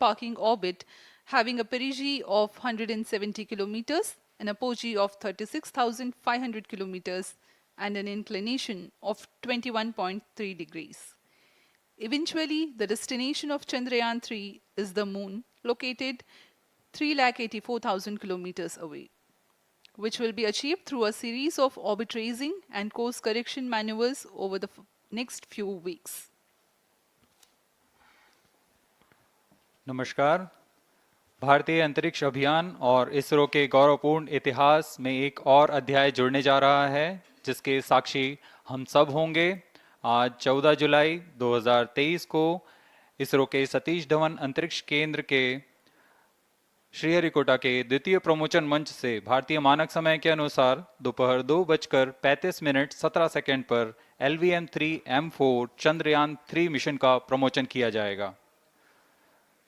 parking orbit having a perigee of 170 kilometers, an apogee of 36,500 kilometers, and an inclination of 21.3 degrees. Eventually, the destination of Chandrayaan-3 is the moon, located 384,000 kilometers away, which will be achieved through a series of orbit raising and course correction maneuvers over the next few weeks. नमस्कार। भारतीय अंतरिक्ष अभियान और इसरो के गौरवपूर्ण इतिहास में एक और अध्याय जुड़ने जा रहा है, जिसके साक्षी हम सब होंगे। आज 14 जुलाई 2023 को इसरो के सतीश धवन अंतरिक्ष केंद्र के श्रीहरिकोटा के द्वितीय प्रमोचन मंच से भारतीय मानक समय के अनुसार दोपहर 2:35:17 पर LVM3-M4 चंद्रयान-3 मिशन का प्रमोचन किया जाएगा।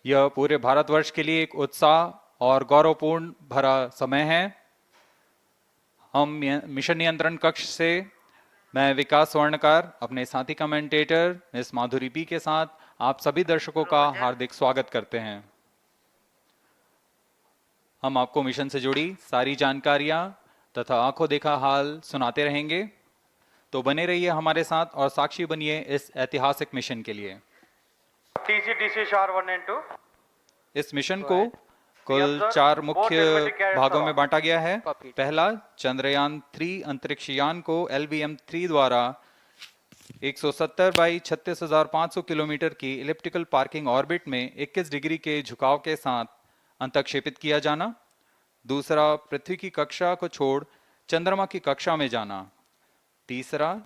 यह पूरे भारतवर्ष के लिए एक उत्साह और गौरवपूर्ण भरा समय है। हम मिशन नियंत्रण कक्ष से मैं विकास स्वर्णकार, अपने साथी कमेंटेटर मिस माधुरी पी के साथ आप सभी दर्शकों का हार्दिक स्वागत करते हैं। हम आपको मिशन से जुड़ी सारी जानकारियां तथा आंखों देखा हाल सुनाते रहेंगे, तो बने रहिए हमारे साथ और साक्षी बनिए इस ऐतिहासिक मिशन के लिए। TC SHAR 1 and 2। इस मिशन को कुल 4 मुख्य भागों में बांटा गया है। पहला, चंद्रयान-3 अंतरिक्ष यान को LVM-3 द्वारा 170 बाई 36,500 किलोमीटर की इलिप्टिकल पार्किंग ऑर्बिट में 21 डिग्री के झुकाव के साथ अंतक्षेपित किया जाना। दूसरा, पृथ्वी की कक्षा को छोड़ चंद्रमा की कक्षा में जाना। तीसरा,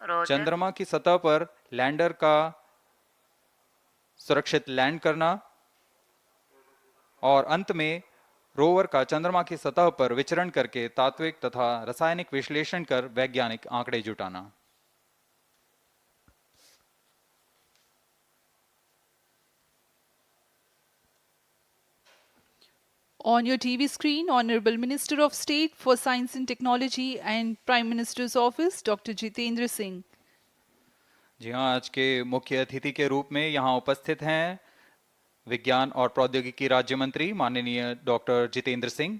चंद्रमा की सतह पर लैंडर का सुरक्षित लैंड करना। और अंत में रोवर का चंद्रमा की सतह पर विचरण करके तात्विक तथा रासायनिक विश्लेषण कर वैज्ञानिक आंकड़े जुटाना। On your TV screen, Honorable Minister of State for Science and Technology and Prime Minister's Office, Dr. Jitendra Singh. जी हाँ, आज के मुख्य अतिथि के रूप में यहाँ उपस्थित हैं विज्ञान और प्रौद्योगिकी राज्य मंत्री माननीय doctor Jitendra Singh.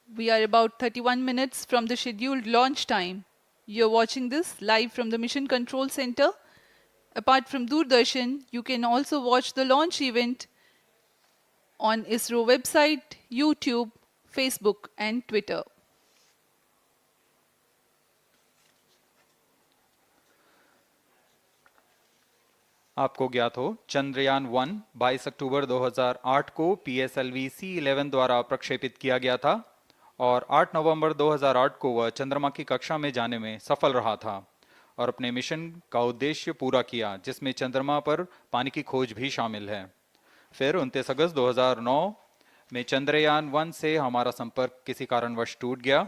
We are about 31 minutes from the scheduled launch time. You're watching this live from the Mission Control Center. Apart from Doordarshan, you can also watch the launch event on ISRO website, YouTube, Facebook and Twitter. आपको ज्ञात हो, चंद्रयान-1 22 अक्टूबर 2008 को PSLV-C11 द्वारा प्रक्षेपित किया गया था और 8 नवंबर 2008 को वह चंद्रमा की कक्षा में जाने में सफल रहा था और अपने मिशन का उद्देश्य पूरा किया, जिसमें चंद्रमा पर पानी की खोज भी शामिल है। फिर 29 अगस्त 2009 में चंद्रयान-1 से हमारा संपर्क किसी कारणवश टूट गया,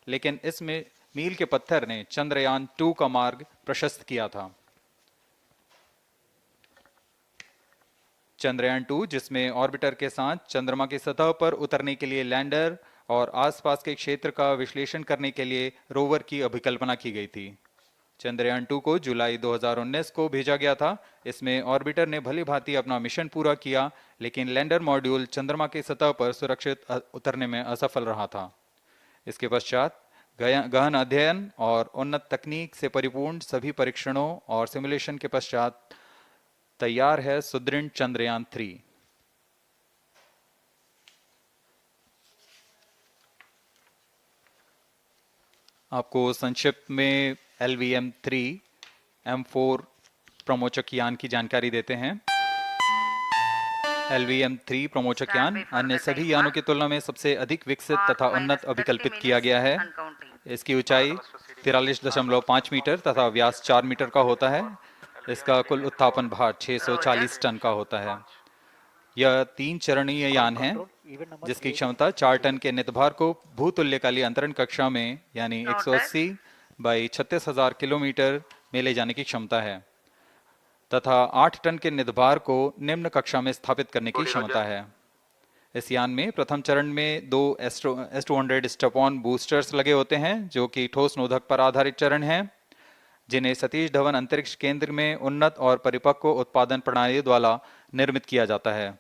लेकिन इसमें मील के पत्थर ने चंद्रयान-2 का मार्ग प्रशस्त किया था। चंद्रयान-2, जिसमें ऑर्बिटर के साथ चंद्रमा की सतह पर उतरने के लिए लैंडर और आसपास के क्षेत्र का विश्लेषण करने के लिए रोवर की अभिकल्पना की गई थी। चंद्रयान-2 को जुलाई 2019 को भेजा गया था। इसमें ऑर्बिटर ने भली भांति अपना मिशन पूरा किया, लेकिन लैंडर मॉड्यूल चंद्रमा की सतह पर सुरक्षित उतरने में असफल रहा था। इसके पश्चात गहन अध्ययन और उन्नत तकनीक से परिपूर्ण सभी परीक्षणों और सिमुलेशन के पश्चात तैयार है सुदृढ़ चंद्रयान-3। आपको संक्षिप्त में LVM3-M4 प्रमोचक यान की जानकारी देते हैं। LVM3 प्रमोचक यान अन्य सभी यानों की तुलना में सबसे अधिक विकसित तथा उन्नत अभिकल्पित किया गया है। इसकी ऊंचाई 43.5 मीटर तथा व्यास 4 मीटर का होता है। इसका कुल उत्थापन भार 640 टन का होता है। यह 3 चरणीय यान है, जिसकी क्षमता 4 टन के नितभार को भूतुल्यकालीय अंतरण कक्षा में यानी 180 बाई 36,000 किलोमीटर में ले जाने की क्षमता है तथा 8 टन के नितभार को निम्न कक्षा में स्थापित करने की क्षमता है। इस यान में प्रथम चरण में दो S200 स्टेप-ऑन बूस्टर्स लगे होते हैं जो कि ठोस नोदक पर आधारित चरण हैं, जिन्हें सतीश धवन अंतरिक्ष केंद्र में उन्नत और परिपक्व उत्पादन प्रणाली द्वारा निर्मित किया जाता है।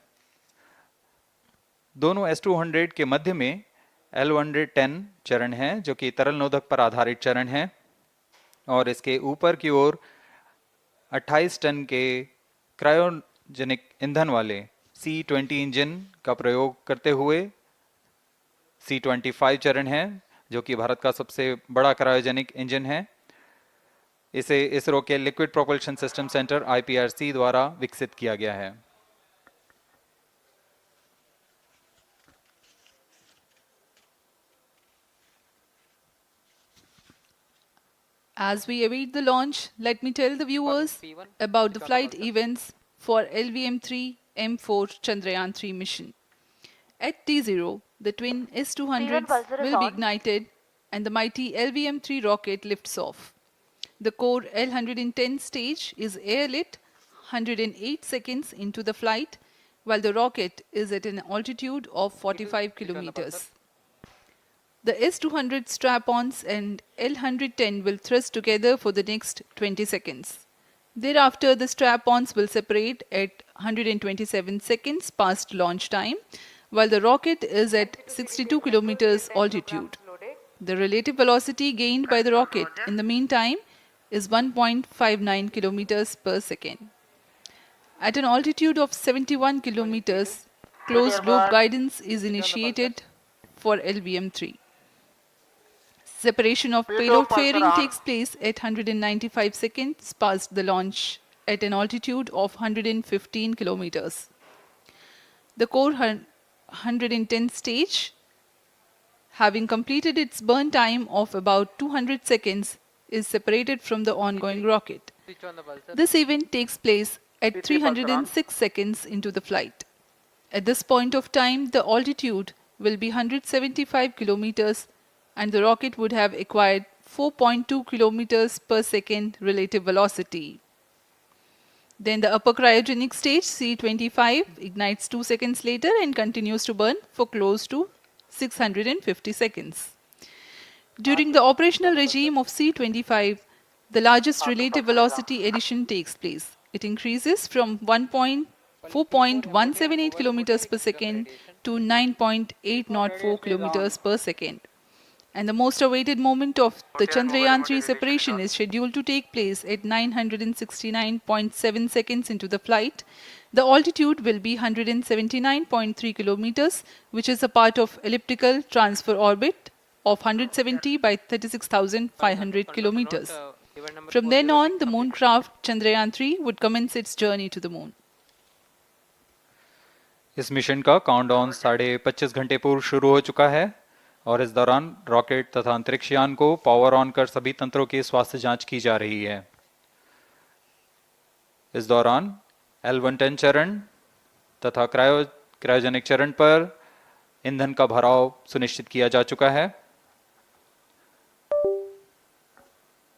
दोनों S200 के मध्य में L110 चरण है जो कि तरल नोदक पर आधारित चरण है, और इसके ऊपर की ओर 28 टन के क्रायोजेनिक ईंधन वाले C20 इंजन का प्रयोग करते हुए C25 चरण है जो कि भारत का सबसे बड़ा क्रायोजेनिक इंजन है। इसे इसरो के liquid propulsion system centre IPRC द्वारा विकसित किया गया है। As we await the launch, let me tell the viewers about the flight events for LVM3-M4 Chandrayaan-3 mission. At T0, the twin S200s will be ignited and the mighty LVM-3 rocket lifts off. The core L110 stage is airlit 108 seconds into the flight, while the rocket is at an altitude of 45 kilometers. The S200 strap-ons and L110 will thrust together for the next 20 seconds. Thereafter, the strap-ons will separate at 127 seconds past launch time, while the rocket is at 62 kilometers altitude. The relative velocity gained by the rocket in the meantime is 1.59 kilometers per second. At an altitude of 71 kilometers, closed-loop guidance is initiated for LVM-3. Separation of payload fairing takes place at 195 seconds past the launch at an altitude of 115 kilometers. The core 110 stage, having completed its burn time of about 200 seconds, is separated from the ongoing rocket. This event takes place at 306 seconds into the flight. At this point of time, the altitude will be 175 kilometers and the rocket would have acquired 4.2 kilometers per second relative velocity. Then the upper cryogenic stage, C25, ignites 2 seconds later and continues to burn for close to 650 seconds. During the operational regime of C25, the largest relative velocity addition takes place. It increases from 4.178 kilometers per second to 9.804 kilometers per second. And the most awaited moment of the Chandrayaan-3 separation is scheduled to take place at 969.7 seconds into the flight. The altitude will be 179.3 kilometers, which is a part of elliptical transfer orbit of 170 by 36,500 kilometers. From then on, the mooncraft Chandrayaan-3 would commence its journey to the moon. इस mission का countdown 25.5 घंटे पूर्व शुरू हो चुका है और इस दौरान रॉकेट तथा अंतरिक्ष यान को पावर ऑन कर सभी तंत्रों की स्वास्थ्य जांच की जा रही है। इस दौरान L110 चरण तथा क्रायोजेनिक चरण पर ईंधन का भराव सुनिश्चित किया जा चुका है।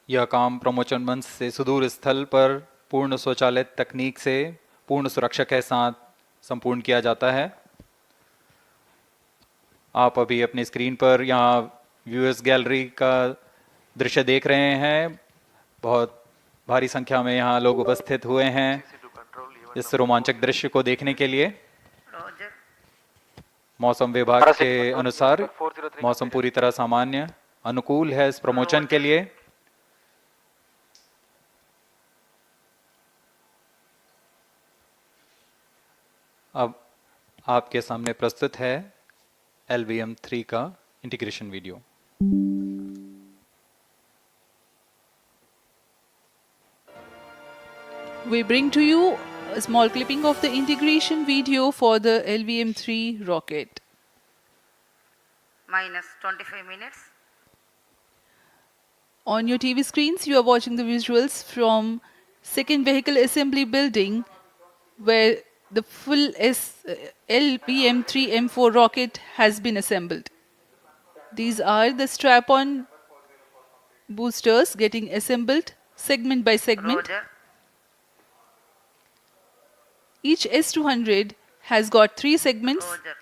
यह काम प्रमोचन मंच से सुदूर स्थल पर पूर्ण स्वचालित तकनीक से पूर्ण सुरक्षा के साथ संपूर्ण किया जाता है। आप अभी अपनी स्क्रीन पर यहाँ व्यूअर्स गैलरी का दृश्य देख रहे हैं। बहुत भारी संख्या में यहाँ लोग उपस्थित हुए हैं इस रोमांचक दृश्य को देखने के लिए। मौसम विभाग के अनुसार मौसम पूरी तरह सामान्य अनुकूल है इस प्रमोशन के लिए। अब आपके सामने प्रस्तुत है LVM3 का integration video. We bring to you a small clipping of the integration video for the LVM3 rocket. Minus 25 minutes. On your TV screens, you are watching the visuals from second vehicle assembly building where the full LVM3-M4 rocket has been assembled. These are the strap-on boosters getting assembled segment by segment. Roger. Each S200 has got 3 segments Roger.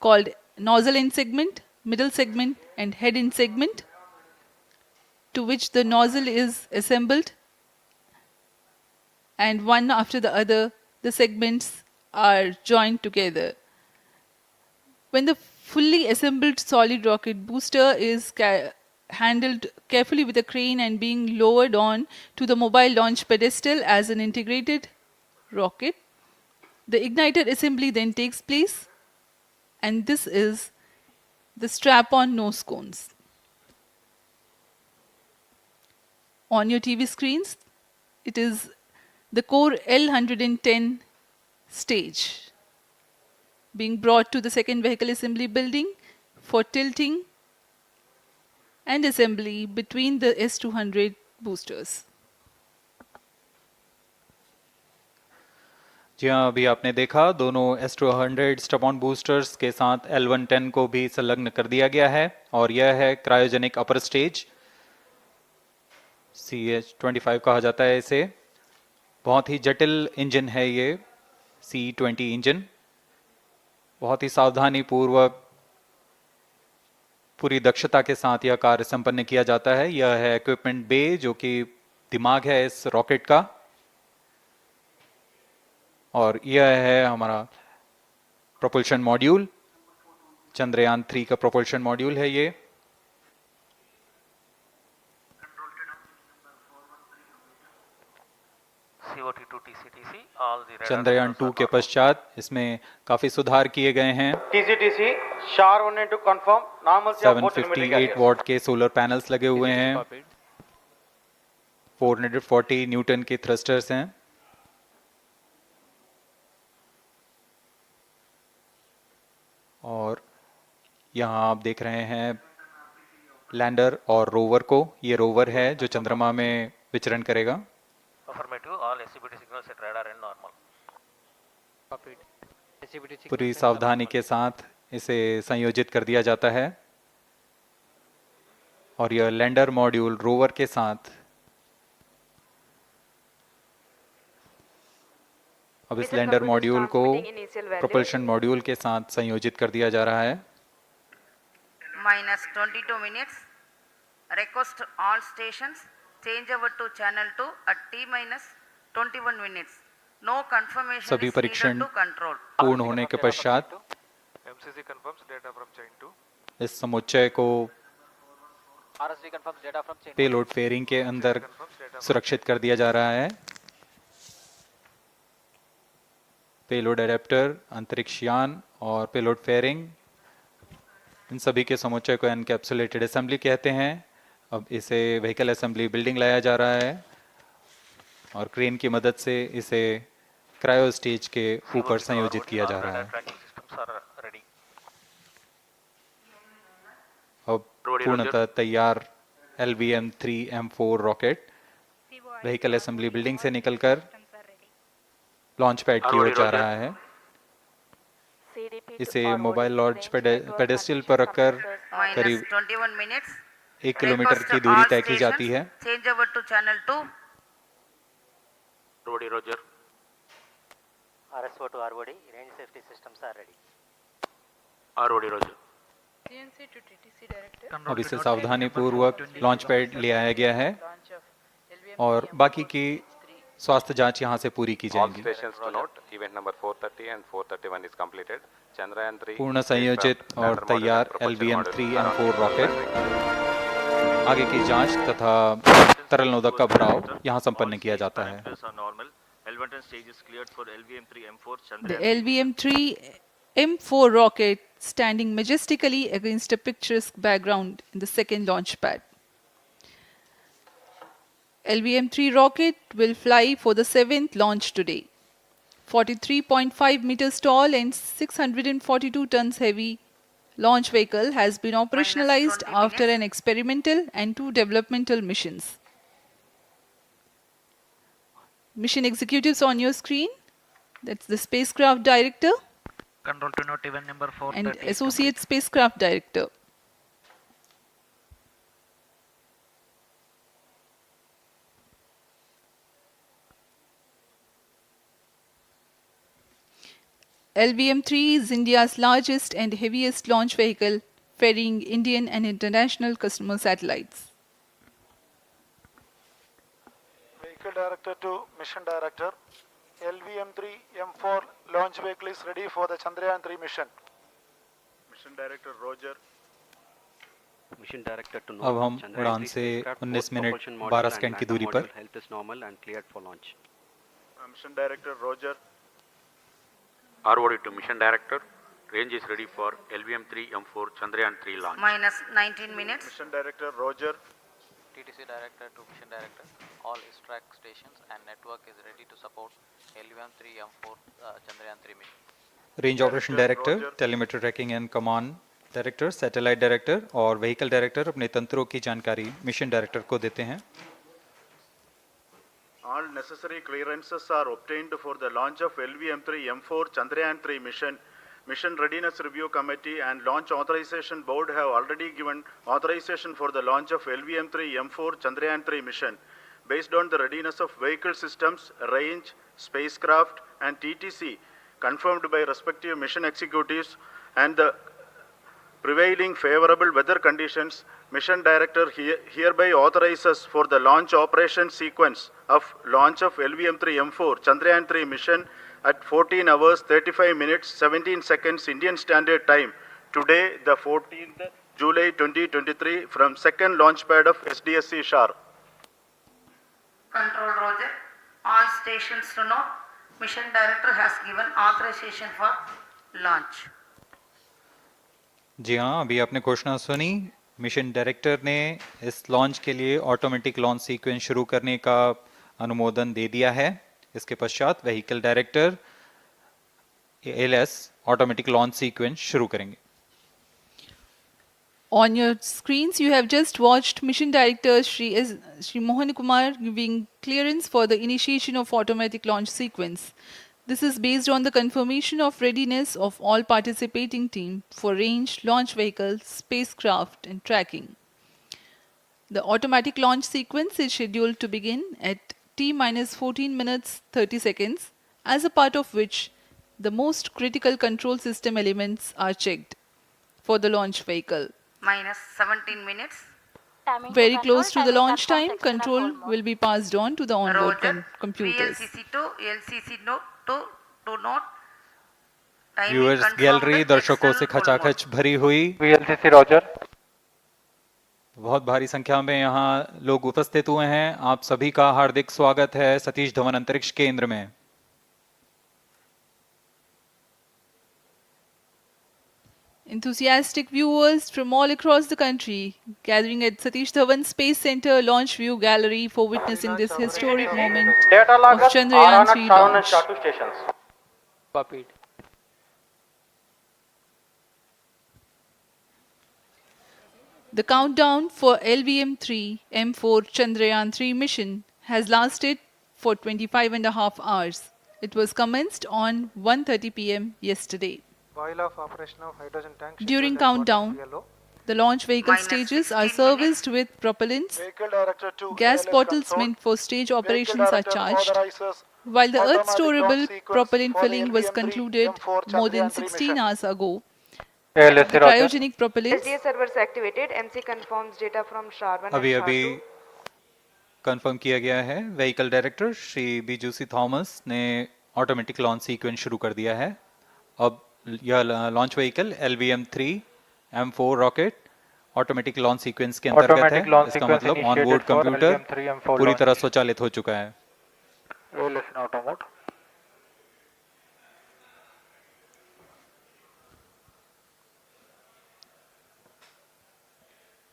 called nozzle end segment, middle segment, and head end segment, to which the nozzle is assembled, and one after the other, the segments are joined together. When the fully assembled solid rocket booster is handled carefully with a crane and being lowered on to the mobile launch pedestal as an integrated rocket, the igniter assembly then takes place, and this is the strap-on nose cones. On your TV screens, it is the core L110 stage being brought to the second vehicle assembly building for tilting and assembly between the S200 boosters. जी हाँ, अभी आपने देखा दोनों S200 stub-on boosters के साथ L110 को भी संलग्न कर दिया गया है और यह है क्रायोजेनिक अपर स्टेज, CH25 कहा जाता है इसे। बहुत ही जटिल इंजन है ये C20 इंजन। बहुत ही सावधानी पूर्वक पूरी दक्षता के साथ यह कार्य संपन्न किया जाता है। यह है इक्विपमेंट बे, जो कि दिमाग है इस रॉकेट का, और यह है हमारा प्रोपल्शन मॉड्यूल, चंद्रयान 3 का प्रोपल्शन मॉड्यूल है ये। चंद्रयान 2 के पश्चात इसमें काफी सुधार किए गए हैं। TCTC SHAR 1 and 2 confirm normalcy of both telemetry 758 carriers. What के सोलर पैनल्स लगे हुए हैं, 440 न्यूटन के थ्रस्टर्स हैं। और यहाँ आप देख रहे हैं लैंडर और रोवर को। ये रोवर है जो चंद्रमा में विचरण करेगा। पूरी सावधानी के साथ इसे संयोजित कर दिया जाता है और यह लैंडर मॉड्यूल रोवर के साथ अब इस लैंडर मॉड्यूल को प्रोपल्शन मॉड्यूल के साथ संयोजित कर दिया जा रहा है। -22 minutes. Request all stations change over to channel 2 at T-21 minutes. No confirmation सभी is परीक्षण needed to control. पूर्ण होने के पश्चात MCC confirms data from chain 2. इस समुच्चय को पेलोड फेयरिंग के अंदर सुरक्षित कर दिया जा रहा है। पेलोड एडेप्टर, अंतरिक्ष यान और पेलोड फेयरिंग, इन सभी के समुच्चय को एनकैप्सुलेटेड असेंबली कहते हैं। अब इसे व्हीकल असेंबली बिल्डिंग लाया जा रहा है और क्रेन की मदद से इसे क्रायो स्टेज के ऊपर संयोजित किया जा रहा है। अब पूर्णतः तैयार LVM3-M4 rocket vehicle assembly building से निकलकर लॉन्च पैड की ओर जा रहा है। इसे मोबाइल लॉन्च पेडेस्टल पर रखकर करीब -21 minutes. 1 किलोमीटर Request की दूरी all तय की stations जाती है। change over to channel 2. Roger. RSO to ROD, range safety systems are ready. Roger. CNC to TTC director. अब इसे सावधानी पूर्वक लॉन्च पैड ले आया गया है और बाकी की स्वास्थ्य जांच यहां से पूरी की All जाएंगी। stations to note, event number 430 and 431 is completed. Chandrayaan 3 पूर्ण संयोजित और तैयार LVM3-M4 रॉकेट आगे की जांच तथा तरल नोदक का भराव यहां संपन्न किया जाता है। The LVM3-M4 rocket standing majestically against a picturesque background in the second launch pad. LVM3 rocket will fly for the 7th launch today. 43.5 meters tall and 642 tons heavy launch vehicle has been operationalized -20 after minutes. an experimental and 2 developmental missions. Mission executives on your screen, that's the spacecraft director Control to note event number 430 and is associate spacecraft director. LVM-3 is India's largest and heaviest launch vehicle, ferrying Indian and international customer satellites. Vehicle Director to Mission Director. LVM3-M4 launch vehicle is ready for the Chandrayaan-3 mission. Mission Director Roger. Mission Director to अब हम Chandrayaan-3 उड़ान से spacecraft, 19 both minute propulsion module 12 and second की lander दूरी पर module health is normal and cleared for launch. Mission Director Roger. ROD to Mission Director. Range is ready for LVM3-M4 Chandrayaan-3 launch. minus 19 minutes. Mission Director Roger. TTC Director to Mission Director. All track stations and network is ready to support LVM3-M4 Chandrayaan-3 mission. Range operation director, telemetry tracking and command director, satellite director और vehicle director अपने तंत्रों की जानकारी mission director को देते हैं. All necessary clearances are obtained for the launch of LVM3-M4 Chandrayaan-3 mission. Mission Readiness Review Committee and Launch Authorization Board have already given authorization for the launch of LVM3-M4 Chandrayaan-3 mission. Based on the readiness of vehicle systems, range, spacecraft and TTC confirmed by respective mission executives and the prevailing favorable weather conditions, Mission Director hereby authorizes for the launch operation sequence of launch of LVM3-M4 Chandrayaan-3 mission at 14 hours 35 minutes 17 seconds Indian Standard Time today, the 14th July 2023 from second launch pad of SDSC SHAR. Control Roger. All stations to know. Mission Director has given authorization for launch. जी हाँ, अभी आपने घोषणा सुनी. Mission director ने इस launch के लिए automatic launch sequence शुरू करने का अनुमोदन दे दिया है. इसके पश्चात vehicle director LS automatic launch sequence शुरू करेंगे. On your screens, you have just watched Mission Director Shri Mohan Kumar giving clearance for the initiation of automatic launch sequence. This is based on the confirmation of readiness of all participating team for range, launch vehicle, spacecraft and tracking. The automatic launch sequence is scheduled to begin at T-14 minutes 30 seconds, as a part of which the most critical control system elements are checked for the launch vehicle. Minus 17 minutes. Very close to the launch time, control will be passed on to the onboard Roger. computers. VLCC to LCC to note. Timing viewers confirmed gallery दर्शकों external से full खचाखच भरी हुई. VLCC Roger. बहुत भारी संख्या में यहाँ लोग उपस्थित हुए हैं. आप सभी का हार्दिक स्वागत है सतीश धवन अंतरिक्ष केंद्र में. Enthusiastic viewers from all across the country gathering at Satish Dhawan Space Center Launch View Gallery for witnessing this historic moment Data of loggers Chandrayaan-3 RN7 and launch. SHAR2 stations. Copied. The countdown for LVM3-M4 Chandrayaan-3 mission has lasted for 25.5 hours. It was commenced on 1:30 p.m. yesterday. While of operation of hydrogen tank. During countdown, the launch vehicle Minus stages 16 are minutes. serviced with propellants. Vehicle Director to Gas ALS bottles control. meant for stage Vehicle operations are Director charged, authorizes while the automatic Earth-storable launch sequence propellant for the filling was LVM3 concluded M4 more than Chandrayaan-3 16 mission. hours ago. LSC The Roger. cryogenic propellants SDS servers activated. MC confirms data from SHAR1 and अभी अभी SHAR2. Confirm किया गया है. Vehicle director Shri बीजूसी Thomas ने automatic launch sequence शुरू कर दिया है. अब यह launch vehicle LVM3-M4 rocket automatic launch sequence के अंतर्गत है. Automatic launch इसका sequence मतलब on initiated board for computer LVM3-M4 पूरी launch. तरह स्वचालित हो चुका है. LS in auto mode.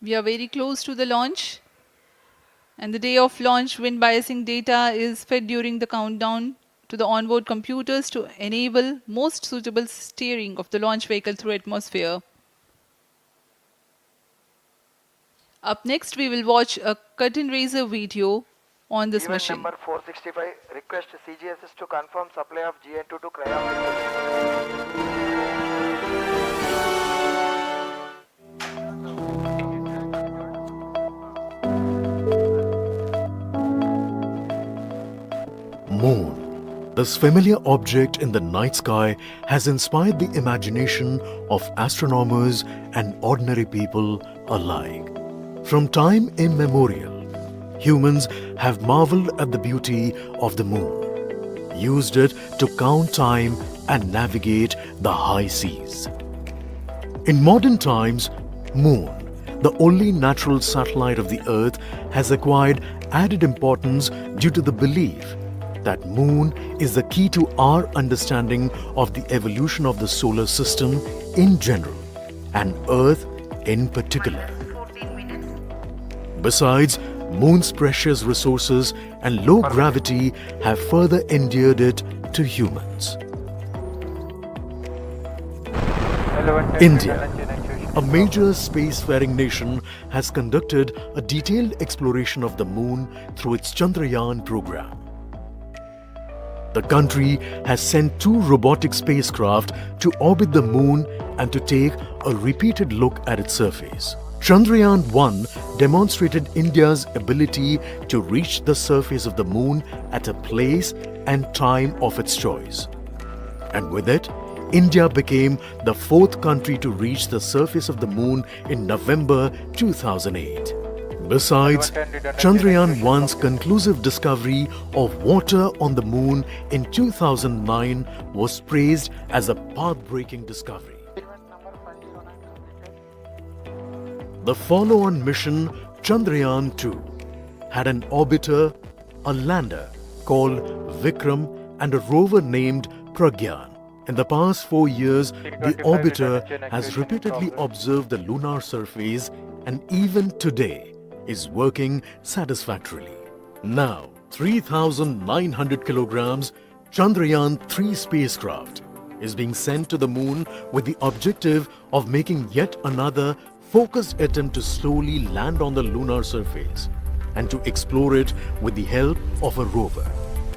We are very close to the launch, and the day of launch wind biasing data is fed during the countdown to the onboard computers to enable most suitable steering of the launch vehicle through atmosphere. Up next, we will watch a curtain raiser video on this Event mission. number 465 request CGSS to confirm supply of GN2 to cryogenic. Moon, This familiar object in the night sky has inspired the imagination of astronomers and ordinary people alike. From time immemorial, humans have marveled at the beauty of the moon, used it to count time and navigate the high seas. In modern times, Moon, the only natural satellite of the Earth, has acquired added importance due to the belief that Moon is the key to our understanding of the evolution of the solar system in general and Earth in particular. Besides, Moon's precious resources and low gravity have further endeared it to humans. India, a major spacefaring nation, has conducted a detailed exploration of the Moon through its Chandrayaan program. The country has sent 2 robotic spacecraft to orbit the Moon and to take a repeated look at its surface. Chandrayaan-1 demonstrated India's ability to reach the surface of the Moon at a place and time of its choice. And with it, India became the 4th country to reach the surface of the Moon in November 2008. Besides, Chandrayaan-1's conclusive discovery of water on the Moon in 2009 was praised as a path-breaking discovery. The follow-on mission, Chandrayaan-2, had an orbiter, a lander called Vikram, and a rover named Pragyan. In the past 4 years, the orbiter has repeatedly observed the lunar surface and even today is working satisfactorily. Now, 3,900 kilograms Chandrayaan-3 spacecraft is being sent to the Moon with the objective of making yet another focused attempt to slowly land on the lunar surface and to explore it with the help of a rover.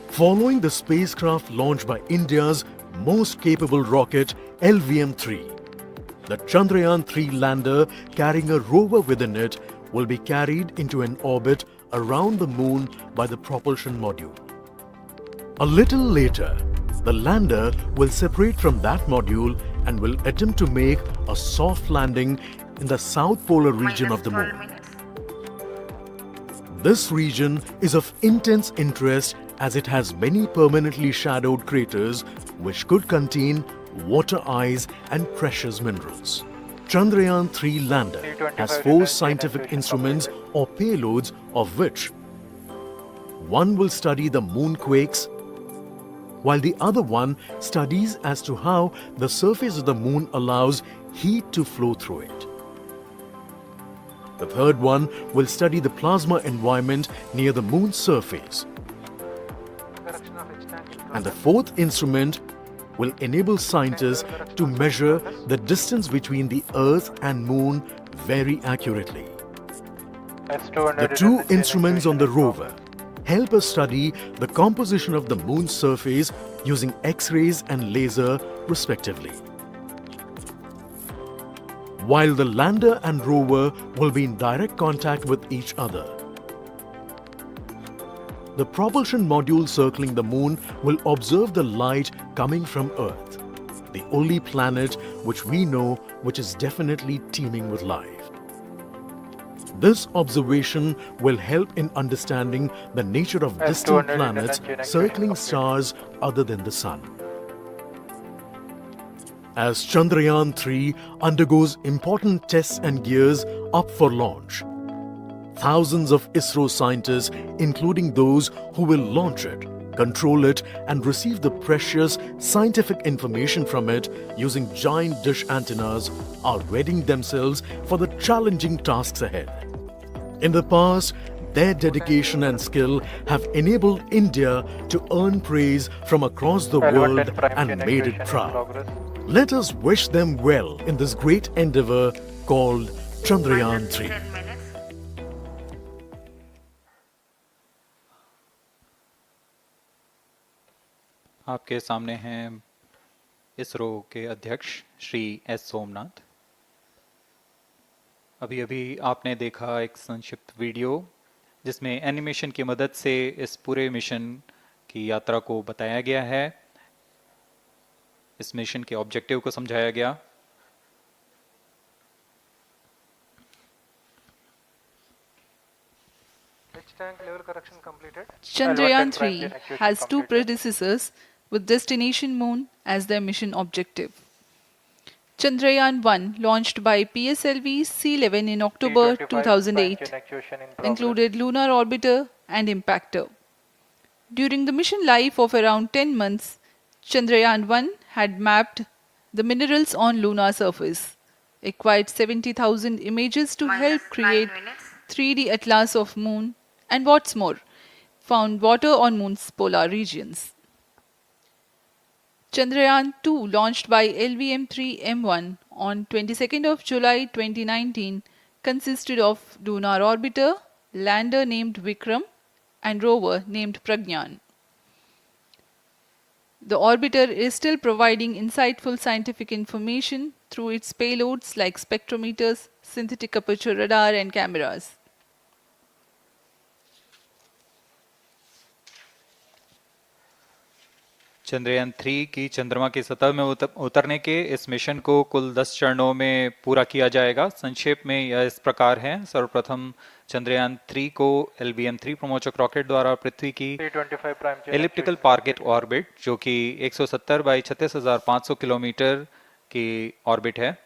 Following the spacecraft launched by India's most capable rocket, LVM3, the Chandrayaan-3 lander carrying a rover within it will be carried into an orbit around the Moon by the propulsion module. A little later, the lander will separate from that module and will attempt to make a soft landing in the south polar region of the Moon. This region is of intense interest as it has many permanently shadowed craters which could contain water ice and precious minerals. Chandrayaan-3 lander has 4 scientific instruments or payloads, of which one will study the moonquakes, while the other one studies as to how the surface of the Moon allows heat to flow through it. The third one will study the plasma environment near the Moon's surface. And the 4th instrument will enable scientists to measure the distance between the Earth and Moon very accurately. The 2 instruments on the rover help us study the composition of the Moon's surface using X-rays and laser respectively. While the lander and rover will be in direct contact with each other, the propulsion module circling the Moon will observe the light coming from Earth, the only planet which we know which is definitely teeming with life. This observation will help in understanding the nature of distant planets circling stars other than the Sun. As Chandrayaan-3 undergoes important tests and gears up for launch, thousands of ISRO scientists, including those who will launch it, control it and receive the precious scientific information from it using giant dish antennas, are readying themselves for the challenging tasks ahead. In the past, their dedication and skill have enabled India to earn praise from across the world and made it proud. Let us wish them well in this great endeavor called Chandrayaan-3. आपके सामने हैं इसरो के अध्यक्ष Shri S Somnath. अभी अभी आपने देखा एक संक्षिप्त वीडियो जिसमें एनिमेशन की मदद से इस पूरे मिशन की यात्रा को बताया गया है, इस मिशन के ऑब्जेक्टिव को समझाया गया। Chandrayaan-3 has two predecessors with destination Moon as their mission objective. Chandrayaan-1, launched by PSLV C-11 in October 2008, included lunar orbiter and impactor. During the mission life of around 10 months, Chandrayaan-1 had mapped the minerals on lunar surface, acquired 70,000 images to help create 3D atlas of Moon, and what's more, found water on Moon's polar regions. Chandrayaan-2, launched by LVM3-M1 on 22nd of July 2019, consisted of lunar orbiter, lander named Vikram, and rover named Pragyan. The orbiter is still providing insightful scientific information through its payloads like spectrometers, synthetic aperture radar, and cameras. Chandrayaan 3 की चंद्रमा की सतह में उतरने के इस mission को कुल 10 चरणों में पूरा किया जाएगा। संक्षेप में यह इस प्रकार है। सर्वप्रथम चंद्रयान 3 को LVM3 प्रमोचक रॉकेट द्वारा पृथ्वी की एलिप्टिकल टारगेट ऑर्बिट, जो कि 170 बाई 36,500 किलोमीटर की ऑर्बिट है,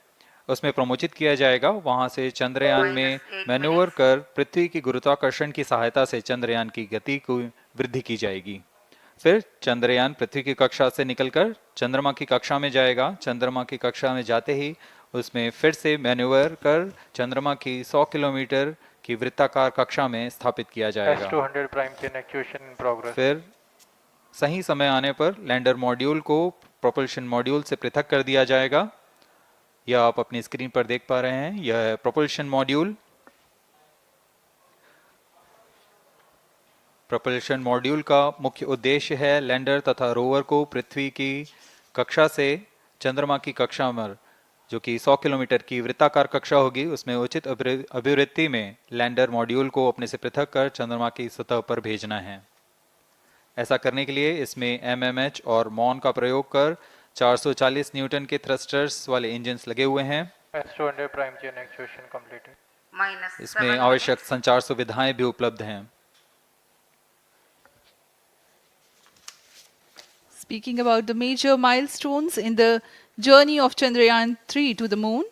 उसमें प्रमोचित किया जाएगा। वहां से चंद्रयान में मैन्यूवर कर पृथ्वी की गुरुत्वाकर्षण की सहायता से चंद्रयान की गति को वृद्धि की जाएगी। फिर चंद्रयान पृथ्वी की कक्षा से निकलकर चंद्रमा की कक्षा में जाएगा। चंद्रमा की कक्षा में जाते ही उसमें फिर से मैन्यूवर कर चंद्रमा की 100 किलोमीटर की वृत्ताकार कक्षा में स्थापित किया जाएगा। फिर सही समय आने पर लैंडर मॉड्यूल को प्रोपल्शन मॉड्यूल से पृथक कर दिया जाएगा। यह आप अपनी स्क्रीन पर देख पा रहे हैं, यह है प्रोपल्शन मॉड्यूल। प्रोपल्शन मॉड्यूल का मुख्य उद्देश्य है लैंडर तथा रोवर को पृथ्वी की कक्षा से चंद्रमा की कक्षा में, जो कि 100 किलोमीटर की वृत्ताकार कक्षा होगी, उसमें उचित अभिवृत्ति में लैंडर मॉड्यूल को अपने से पृथक कर चंद्रमा की सतह पर भेजना है। ऐसा करने के लिए इसमें MMH और मॉन का प्रयोग कर 440 न्यूटन के थ्रस्टर्स वाले इंजन्स लगे हुए हैं। इसमें आवश्यक संचार सुविधाएं भी उपलब्ध हैं। Speaking about the major milestones in the journey of Chandrayaan-3 to the Moon,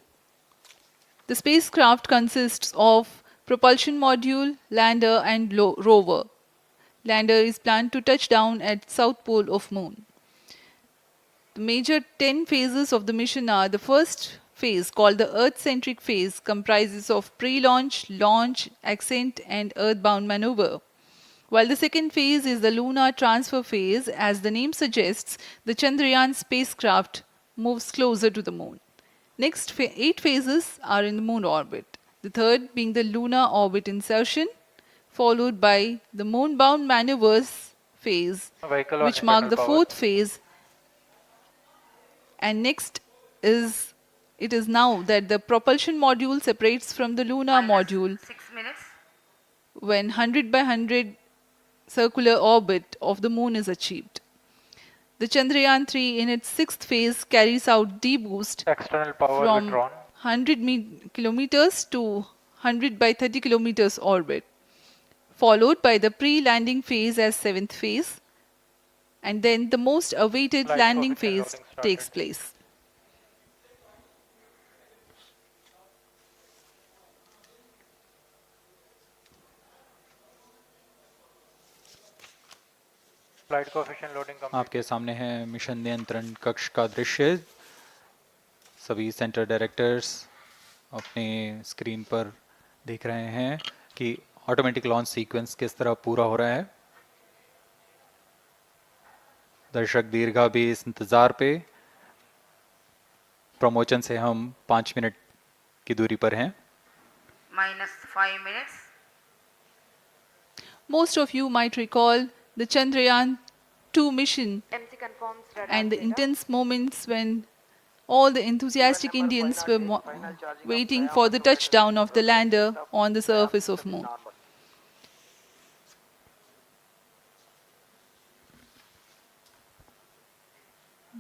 the spacecraft consists of propulsion module, lander, and rover. Lander is planned to touch down at south pole of Moon. The major 10 phases of the mission are: the first phase, called the Earth-centric phase, comprises of pre-launch, launch, ascent, and earthbound maneuver. While the second phase is the lunar transfer phase, as the name suggests, the Chandrayaan spacecraft moves closer to the Moon. Next 8 phases are in the Moon orbit, the third being the lunar orbit insertion, followed by the moon-bound maneuvers phase, which mark the fourth phase. And next it is now that the propulsion module separates from the lunar module when 100 by 100 circular orbit of the Moon is achieved. The Chandrayaan-3 in its sixth phase carries out D-boost from 100 kilometers to 100 by 30 kilometers orbit, followed by the pre-landing phase as seventh phase, and then the most awaited landing phase takes place. आपके सामने है mission नियंत्रण कक्ष का दृश्य। सभी centre directors अपने screen पर देख रहे हैं कि ऑटोमेटिक लॉन्च सीक्वेंस किस तरह पूरा हो रहा है। दर्शक दीर्घा भी इस इंतजार पे। प्रमोशन से हम 5 मिनट की दूरी पर हैं। -5 minutes. Most of you might recall the Chandrayaan-2 mission and the intense moments when all the enthusiastic Indians were waiting for the touchdown of the lander on the surface of Moon.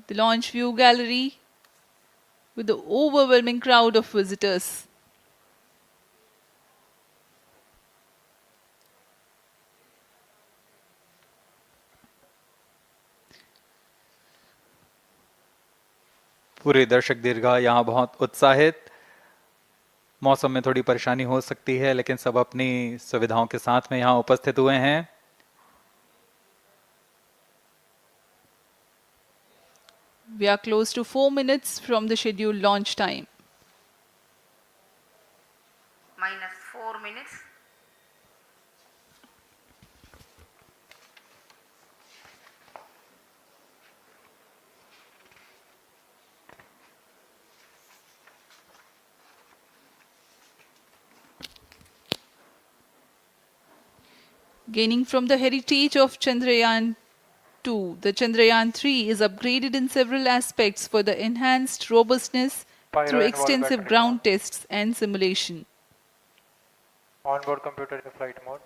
the launch view gallery with the overwhelming crowd of visitors. पूरे दर्शक दीर्घा यहाँ बहुत उत्साहित। मौसम में थोड़ी परेशानी हो सकती है, लेकिन सब अपनी सुविधाओं के साथ में यहाँ उपस्थित हुए हैं। We are close to 4 minutes from the scheduled launch time. minus 4 minutes. Gaining from the heritage of Chandrayaan-2, the Chandrayaan-3 is upgraded in several aspects for the enhanced robustness through extensive ground tests and simulation. Onboard computer in flight mode.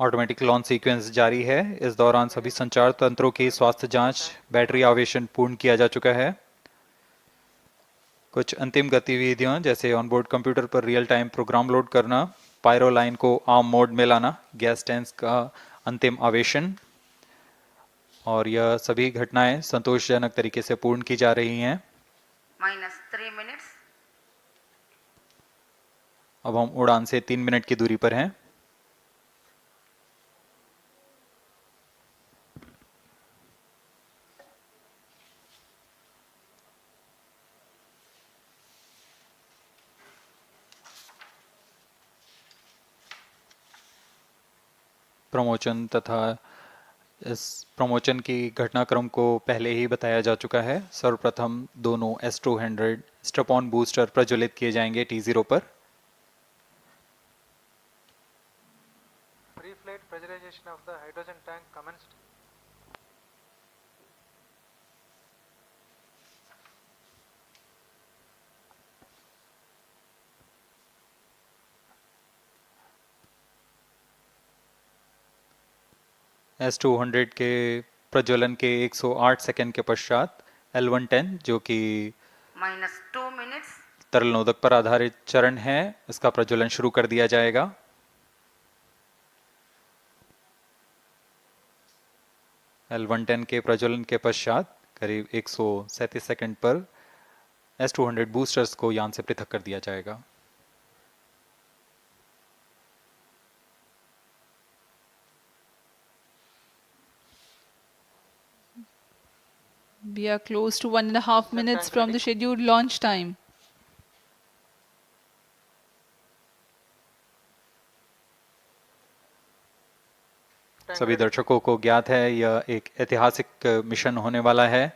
Automatic launch sequence जारी है। इस दौरान सभी संचार तंत्रों की स्वास्थ्य जांच, बैटरी आवेशन पूर्ण किया जा चुका है। कुछ अंतिम गतिविधियां जैसे ऑनबोर्ड कंप्यूटर पर रियल टाइम प्रोग्राम लोड करना, पायरो लाइन को आर्म मोड में लाना, गैस टैंक का अंतिम आवेशन, और यह सभी घटनाएं संतोषजनक तरीके से पूर्ण की जा रही हैं। minus 3 minutes. अब हम उड़ान से 3 मिनट की दूरी पर हैं। प्रमोशन तथा इस प्रमोशन की घटनाक्रम को पहले ही बताया जा चुका है। सर्वप्रथम दोनों S200 स्ट्रैप-ऑन बूस्टर प्रज्वलित किए जाएंगे T0 पर। Pre-flight pressurization of the hydrogen tank commenced. S200 के प्रज्वलन के 108 सेकंड के पश्चात L110 जो कि minus 2 minutes. तरल नोदक पर आधारित चरण है, इसका प्रज्वलन शुरू कर दिया जाएगा। L110 के प्रज्वलन के पश्चात करीब 137 सेकंड पर S200 बूस्टर्स को यान से पृथक कर दिया जाएगा। We are close to 1.5 minutes from the scheduled launch time. सभी दर्शकों को ज्ञात है यह एक ऐतिहासिक मिशन होने वाला है।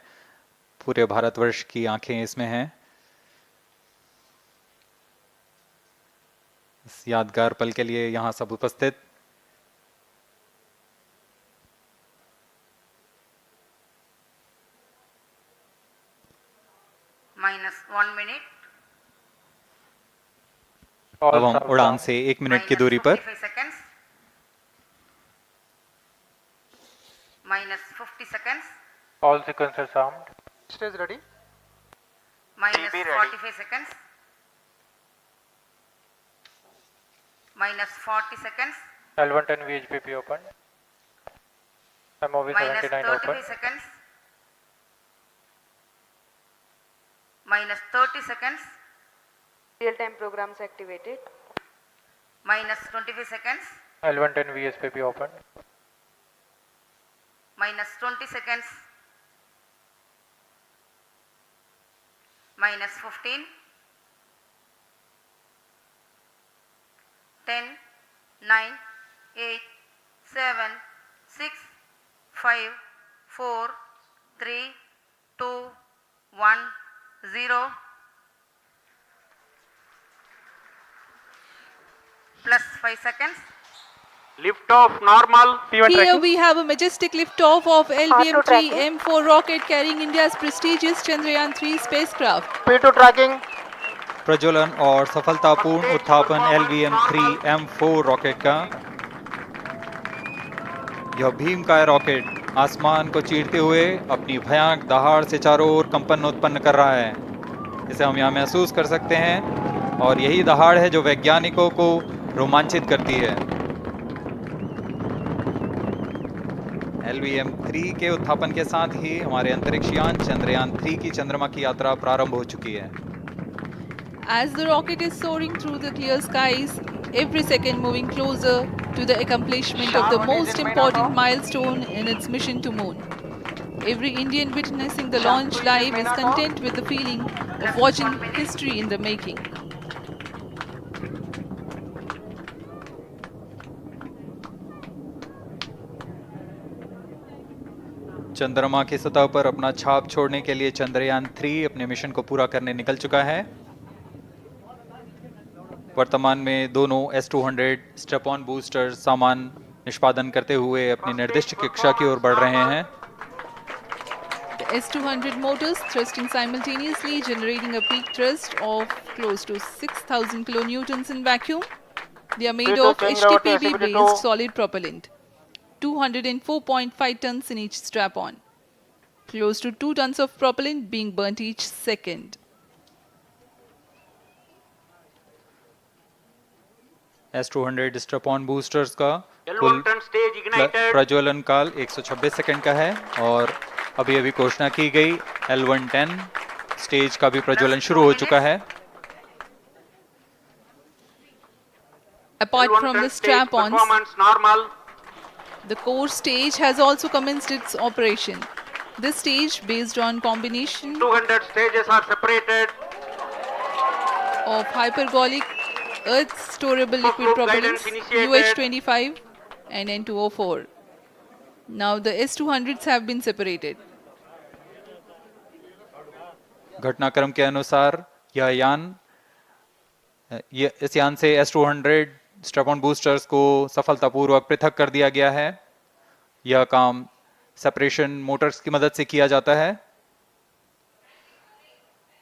पूरे भारतवर्ष की आंखें इसमें हैं। इस यादगार पल के लिए यहाँ सब उपस्थित। minus 1 minute. अब हम उड़ान से 1 मिनट की दूरी पर। -45 seconds. minus 50 seconds. All sequencers armed. Stage ready. minus 45 seconds. minus 40 seconds. L110 VHPP open. MOV minus 79 35 open. seconds. minus 30 seconds. Real-time programs activated. minus 25 seconds. L110 VSPP open. minus 20 seconds. minus 15. 10, 9, 8, 7, 6, 5, 4, 3, 2, 1, 0. Plus 5 seconds. Lift off normal. Here we have a majestic liftoff of LVM3-M4 rocket carrying India's prestigious Chandrayaan-3 spacecraft. P2 tracking. प्रज्वलन और सफलतापूर्ण उत्थापन LVM3-M4 rocket का। यह भीमकाय rocket आसमान को चीरते हुए अपनी भयानक दहाड़ से चारों ओर कंपन उत्पन्न कर रहा है। इसे हम यहाँ महसूस कर सकते हैं और यही दहाड़ है जो वैज्ञानिकों को रोमांचित करती है। LVM-3 के उत्थापन के साथ ही हमारे अंतरिक्ष यान चंद्रयान-3 की चंद्रमा की यात्रा प्रारंभ हो चुकी है। As the rocket is soaring through the clear skies, every second moving closer to the accomplishment of the most important milestone in its mission to moon. Every Indian witnessing the launch live is content with the feeling of watching history in the making. चंद्रमा की सतह पर अपना छाप छोड़ने के लिए चंद्रयान-3 अपने मिशन को पूरा करने निकल चुका है। वर्तमान में दोनों S-200 स्टेप ऑन बूस्टर सामान निष्पादन करते हुए अपनी निर्दिष्ट कक्षा की ओर बढ़ रहे हैं। The S-200 motors thrusting simultaneously, generating a peak thrust of close to 6,000 kilonewtons in vacuum. They are made of HTPB-based solid propellant, 204.5 tons in each strap-on. Close to 2 tons of propellant being burnt each second. S-200 strap-on boosters का कुल प्रज्वलन काल 126 second का है और अभी अभी घोषणा की गई L110 स्टेज का भी प्रज्वलन शुरू हो चुका है। Apart from the strap-ons, the core stage has also commenced its operation. This stage, based on combination 200 stages are separated. of hypergolic earth storable liquid propellants UH-25 and N2O4. Now the S-200s have been separated. घटनाक्रम के अनुसार यह यान इस यान से S-200 strap-on boosters को सफलतापूर्वक पृथक कर दिया गया है। यह काम सेपरेशन मोटर्स की मदद से किया जाता है।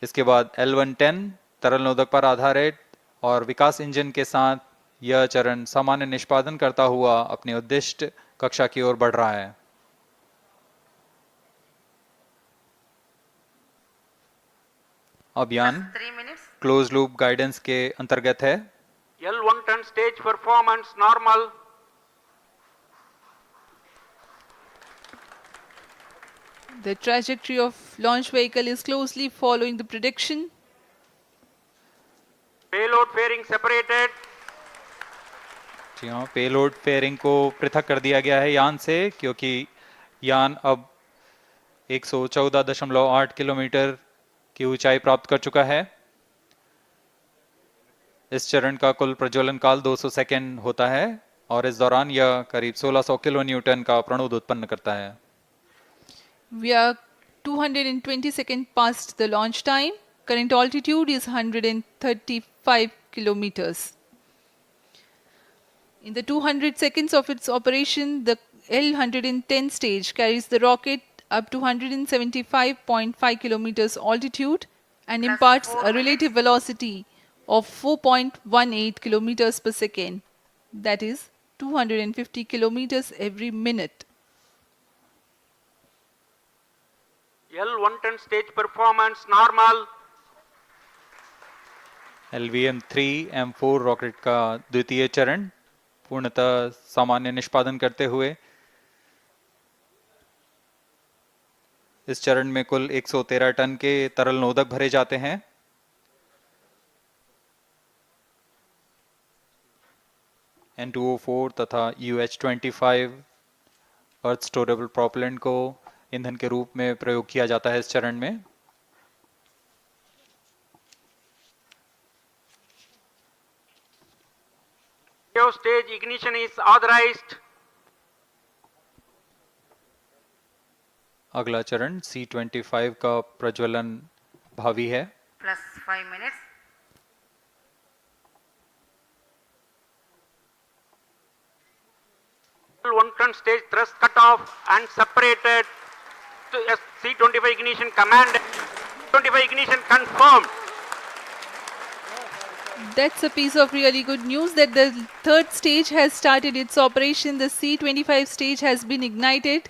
इसके बाद L110 तरल नोदक पर आधारित और विकास इंजन के साथ यह चरण सामान्य निष्पादन करता हुआ अपनी उद्दिष्ट कक्षा की ओर बढ़ रहा है। अभियान क्लोज लूप गाइडेंस के अंतर्गत है। L110 stage performance normal. The trajectory of launch vehicle is closely following the prediction. Payload fairing separated. जी हाँ, पेलोड फेयरिंग को पृथक कर दिया गया है यान से, क्योंकि यान अब 114.8 किलोमीटर की ऊंचाई प्राप्त कर चुका है। इस चरण का कुल प्रज्वलन काल 200 सेकेंड होता है और इस दौरान यह करीब 1600 किलो न्यूटन का प्रणोद उत्पन्न करता है। We are 220 seconds past the launch time. Current altitude is 135 kilometers. In the 200 seconds of its operation, the L110 stage carries the rocket up to 175.5 kilometers altitude and imparts a relative velocity of 4.18 kilometers per second, that is 250 kilometers every minute. L110 stage performance normal. LVM3-M4 rocket का द्वितीय चरण पूर्णतः सामान्य निष्पादन करते हुए इस चरण में कुल 113 टन के तरल नोदक भरे जाते हैं। N2O4 तथा UH-25 अर्थ स्टोरेबल प्रोपेलेंट को ईंधन के रूप में प्रयोग किया जाता है इस चरण में। Stage ignition is authorized. अगला चरण C25 का प्रज्वलन भावी है। Plus 5 minutes. L110 stage thrust cut off and separated to C25 ignition command. 25 ignition confirmed. That's a piece of really good news that the third stage has started its operation. The C-25 stage has been ignited.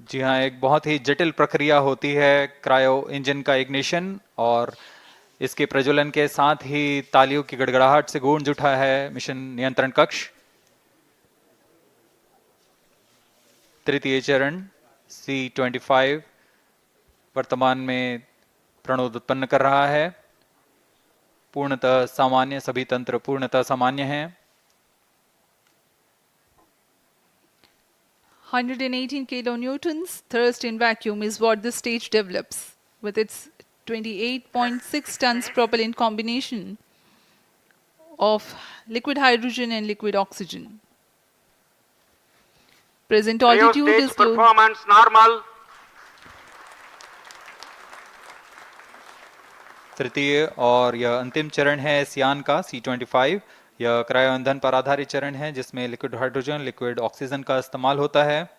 जी हाँ, एक बहुत ही जटिल प्रक्रिया होती है cryo engine का ignition, और इसके प्रज्वलन के साथ ही तालियों की गड़गड़ाहट से गूंज उठा है मिशन नियंत्रण कक्ष। तृतीय चरण C-25 वर्तमान में प्रणोद उत्पन्न कर रहा है। पूर्णतः सामान्य, सभी तंत्र पूर्णतः सामान्य हैं। 118 kilonewtons thrust in vacuum is what the stage develops with its 28.6 tons propellant combination of liquid hydrogen and liquid oxygen. Present altitude is close. Performance normal. तृतीय और यह अंतिम चरण है इस यान का C-25। यह क्रायो ईंधन पर आधारित चरण है जिसमें लिक्विड हाइड्रोजन, लिक्विड ऑक्सीजन का इस्तेमाल होता है।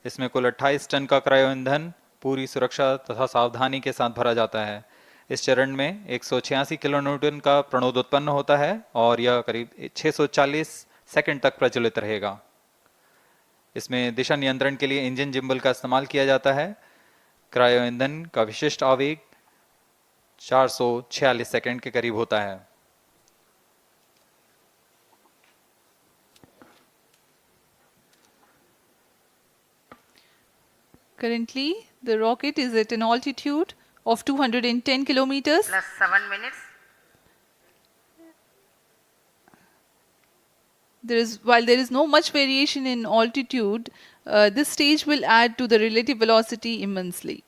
इसमें कुल 28 टन का क्रायो ईंधन पूरी सुरक्षा तथा सावधानी के साथ भरा जाता है। इस चरण में 186 किलोन्यूटन का प्रणोद उत्पन्न होता है और यह करीब 640 सेकंड तक प्रज्वलित रहेगा। इसमें दिशा नियंत्रण के लिए इंजन जिम्बल का इस्तेमाल किया जाता है। क्रायो ईंधन का विशिष्ट आवेग 446 सेकंड के करीब होता है। Currently, the rocket is at an altitude of 210 kilometers. Plus 7 minutes. While there is no much variation in altitude, this stage will add to the relative velocity immensely.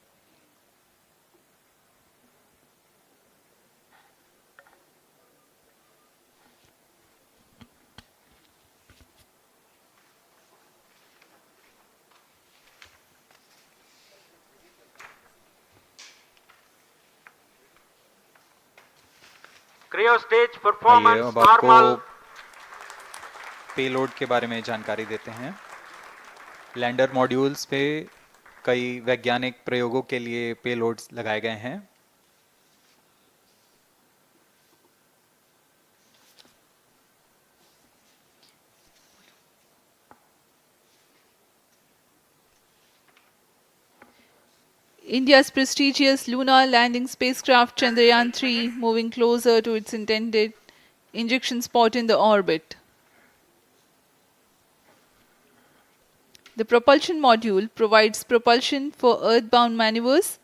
Cryo stage आइए performance अब आपको normal. Payload के बारे में जानकारी देते हैं। Lander modules पे कई वैज्ञानिक प्रयोगों के लिए पेलोड्स लगाए गए हैं। India's prestigious lunar landing spacecraft Chandrayaan-3 moving closer to its intended injection spot in the orbit. The propulsion module provides propulsion for earthbound maneuvers,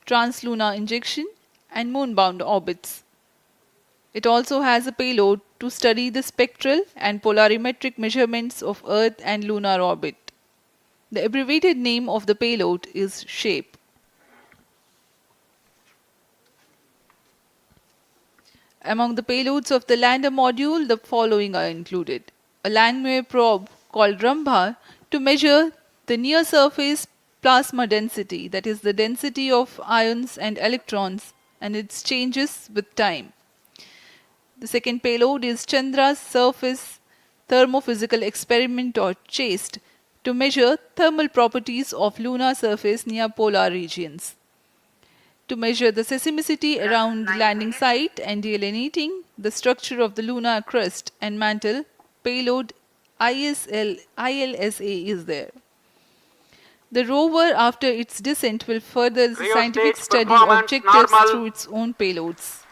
translunar injection, and moonbound orbits. It also has a payload to study the spectral and polarimetric measurements of Earth and lunar orbit. The abbreviated name of the payload is SHAPE. Among the payloads of the lander module, the following are included. A landwehr probe called Rambha to measure the near-surface plasma density, that is the density of ions and electrons, and its changes with time. The second payload is Chandra's Surface Thermophysical Experiment or CHAST to measure thermal properties of lunar surface near polar regions. To measure the seismicity around the landing site and delineating the structure of the lunar crust and mantle, payload ILSA is there. The rover, after its descent, will further the scientific study objectives through its own payloads.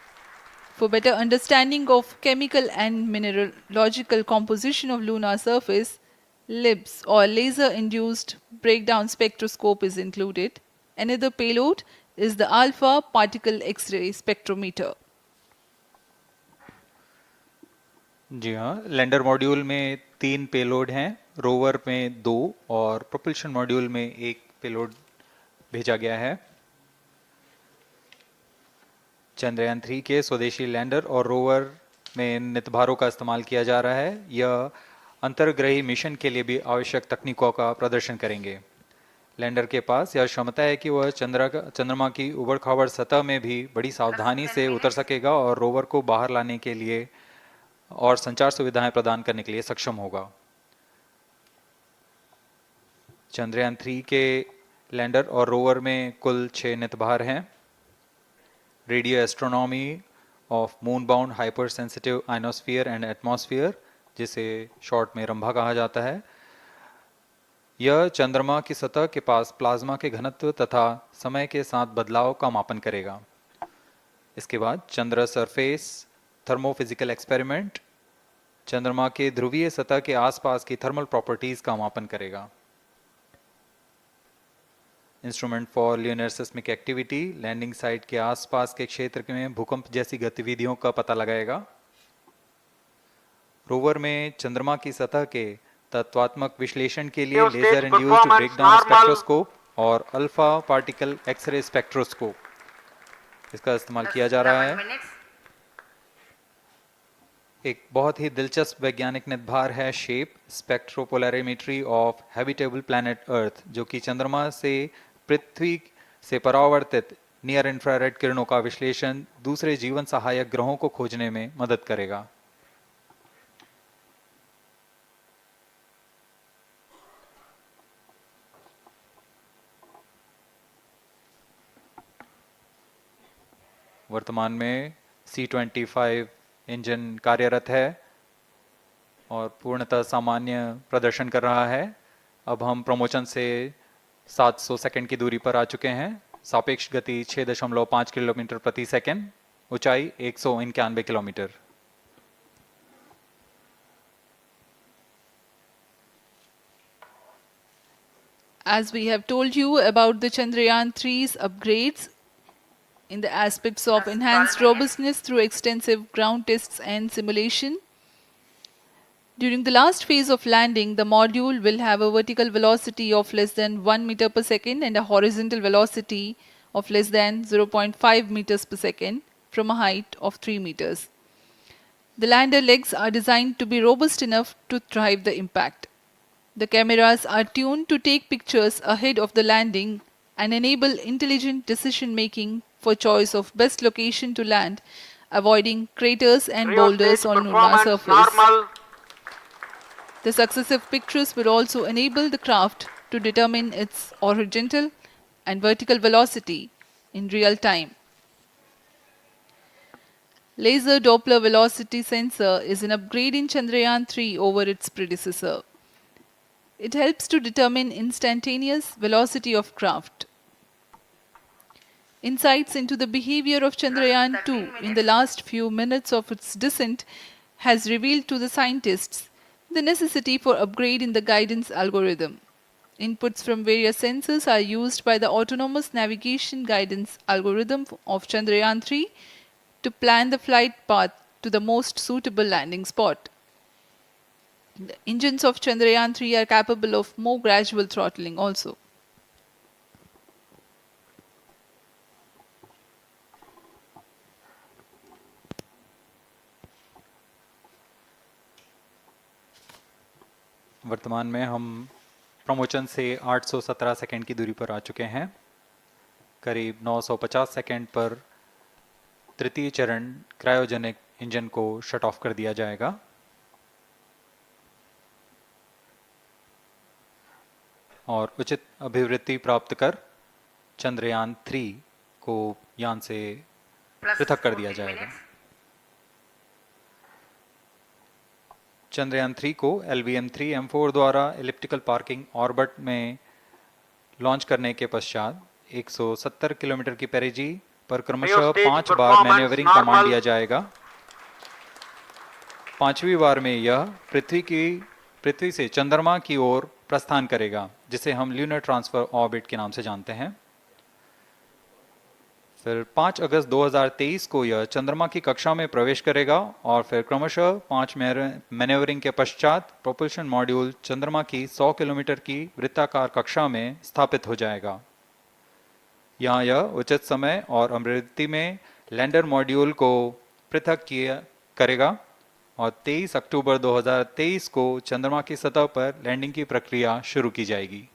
For better understanding of chemical and mineralogical composition of lunar surface, LIBS or laser-induced breakdown spectroscope is included. Another payload is the alpha particle X-ray spectrometer. जी हाँ, lander module में 3 payload हैं, rover में 2 और propulsion module में 1 payload भेजा गया है। चंद्रयान 3 के स्वदेशी लैंडर और रोवर में नितभारों का इस्तेमाल किया जा रहा है। यह अंतर्ग्रही मिशन के लिए भी आवश्यक तकनीकों का प्रदर्शन करेंगे। लैंडर के पास यह क्षमता है कि वह चंद्रमा की उबड़-खाबड़ सतह में भी बड़ी सावधानी से उतर सकेगा और रोवर को बाहर लाने के लिए और संचार सुविधाएं प्रदान करने के लिए सक्षम होगा। चंद्रयान 3 के लैंडर और रोवर में कुल 6 नितभार हैं। Radio astronomy of moon-bound hypersensitive ionosphere and atmosphere, जिसे शॉर्ट में रंभा कहा जाता है। यह चंद्रमा की सतह के पास प्लाज्मा के घनत्व तथा समय के साथ बदलाव का मापन करेगा। इसके बाद चंद्र सरफेस थर्मोफिजिकल एक्सपेरिमेंट चंद्रमा के ध्रुवीय सतह के आसपास की थर्मल प्रॉपर्टीज का मापन करेगा। Instrument for lunar seismic activity landing site के आसपास के क्षेत्र में भूकंप जैसी गतिविधियों का पता लगाएगा। रोवर में चंद्रमा की सतह के तत्वात्मक विश्लेषण के लिए लेजर इंड्यूस्ड ब्रेकडाउन स्पेक्ट्रोस्कोप और अल्फा पार्टिकल एक्सरे स्पेक्ट्रोस्कोप इसका इस्तेमाल किया जा रहा है। एक बहुत ही दिलचस्प वैज्ञानिक निर्धार है shape स्पेक्ट्रोपोलैरिमेट्री of habitable planet earth, जो कि चंद्रमा से पृथ्वी से परावर्तित नियर इंफ्रारेड किरणों का विश्लेषण दूसरे जीवन सहायक ग्रहों को खोजने में मदद करेगा। वर्तमान में C-25 इंजन कार्यरत है और पूर्णतः सामान्य प्रदर्शन कर रहा है। अब हम प्रमोशन से 700 सेकंड की दूरी पर आ चुके हैं। सापेक्ष गति 6.5 किलोमीटर प्रति सेकंड, ऊंचाई 191 kilometre. As we have told you about the Chandrayaan-3's upgrades in the aspects of enhanced robustness through extensive ground tests and simulation. During the last phase of landing, the module will have a vertical velocity of less than 1 meter per second and a horizontal velocity of less than 0.5 meters per second from a height of 3 meters. The lander legs are designed to be robust enough to drive the impact. The cameras are tuned to take pictures ahead of the landing and enable intelligent decision making for choice of best location to land, avoiding craters and boulders on lunar surface. The successive pictures will also enable the craft to determine its horizontal and vertical velocity in real time. Laser Doppler velocity sensor is an upgrade in Chandrayaan-3 over its predecessor. It helps to determine instantaneous velocity of craft. Insights into the behavior of Chandrayaan-2 in the last few minutes of its descent has revealed to the scientists the necessity for upgrade in the guidance algorithm. Inputs from various sensors are used by the autonomous navigation guidance algorithm of Chandrayaan-3 to plan the flight path to the most suitable landing spot. The engines of Chandrayaan-3 are capable of more gradual throttling also. वर्तमान में हम promotion से 817 second की दूरी पर आ चुके हैं। करीब 950 सेकंड पर तृतीय चरण क्रायोजेनिक इंजन को शट ऑफ कर दिया जाएगा और उचित अभिवृद्धि प्राप्त कर चंद्रयान-3 को यान से पृथक कर दिया जाएगा। चंद्रयान-3 को LVM3-M4 द्वारा एलिप्टिकल पार्किंग ऑर्बिट में लॉन्च करने के पश्चात 170 किलोमीटर की पेरिजी पर क्रमशः 5 बार मैन्यूवरिंग कमांड दिया जाएगा। 5वीं बार में यह पृथ्वी से चंद्रमा की ओर प्रस्थान करेगा, जिसे हम ल्यूनर ट्रांसफर ऑर्बिट के नाम से जानते हैं। फिर 5 अगस्त 2023 को यह चंद्रमा की कक्षा में प्रवेश करेगा और फिर क्रमशः 5 मैन्यूवरिंग के पश्चात प्रोपल्शन मॉड्यूल चंद्रमा की 100 किलोमीटर की वृत्ताकार कक्षा में स्थापित हो जाएगा। यहाँ यह उचित समय और अभिवृद्धि में लैंडर मॉड्यूल को पृथक करेगा और 23 अक्टूबर 2023 को चंद्रमा की सतह पर लैंडिंग की प्रक्रिया शुरू की जाएगी।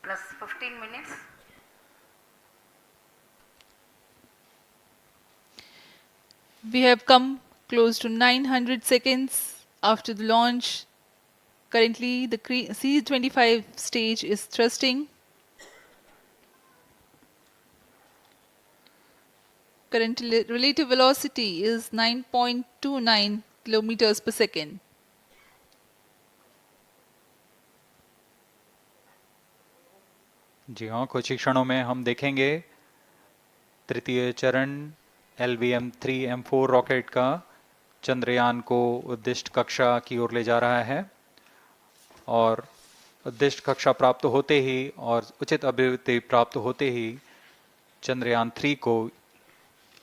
Plus 15 minutes. We have come close to 900 seconds after the launch. Currently, the C-25 stage is thrusting. Current relative velocity is 9.29 kilometers per second. जी हाँ, कुछ ही क्षणों में हम देखेंगे तृतीय चरण LVM3-M4 रॉकेट का चंद्रयान को उद्दिष्ट कक्षा की ओर ले जा रहा है और उद्दिष्ट कक्षा प्राप्त होते ही और उचित अभिवृद्धि प्राप्त होते ही चंद्रयान 3 को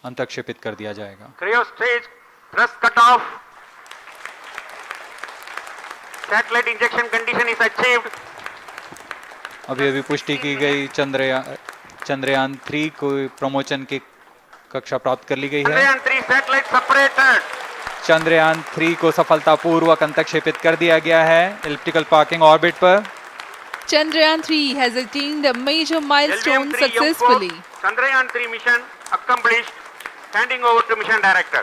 अंतक्षेपित कर दिया जाएगा। Cryo stage, thrust cutoff. Satellite injection condition is achieved. अभी पुष्टि की गई चंद्रयान 3 को प्रमोशन की कक्षा प्राप्त कर ली गई है। Chandrayaan 3 satellite separated. चंद्रयान 3 को सफलतापूर्वक अंतक्षेपित कर दिया गया है एलिप्टिकल पार्किंग ऑर्बिट पर। Chandrayaan 3 has attained a major milestone LVM3-M4 successfully. Chandrayaan 3 mission accomplished. Handing over to mission director.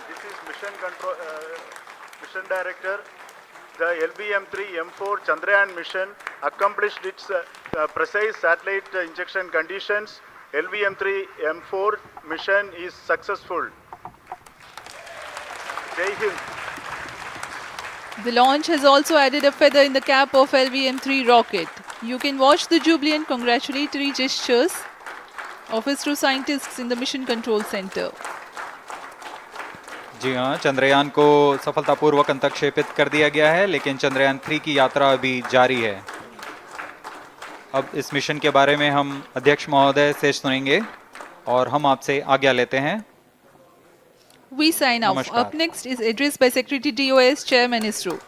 This is mission director. The LVM3-M4 Chandrayaan mission accomplished its precise satellite injection conditions. LVM3-M4 mission is successful. Jai Hind. The launch has also added a feather in the cap of LVM3 rocket. You can watch the jubilant congratulatory gestures of ISRO scientists in the Mission Control Center. जी हाँ, चंद्रयान को सफलतापूर्वक अंतक्षेपित कर दिया गया है, लेकिन चंद्रयान 3 की यात्रा अभी जारी है। अब इस मिशन के बारे में हम अध्यक्ष महोदय से सुनेंगे और हम आपसे आज्ञा लेते हैं। We sign off. नमस्कार। Up next is address by Secretary DOS, Chairman ISRO.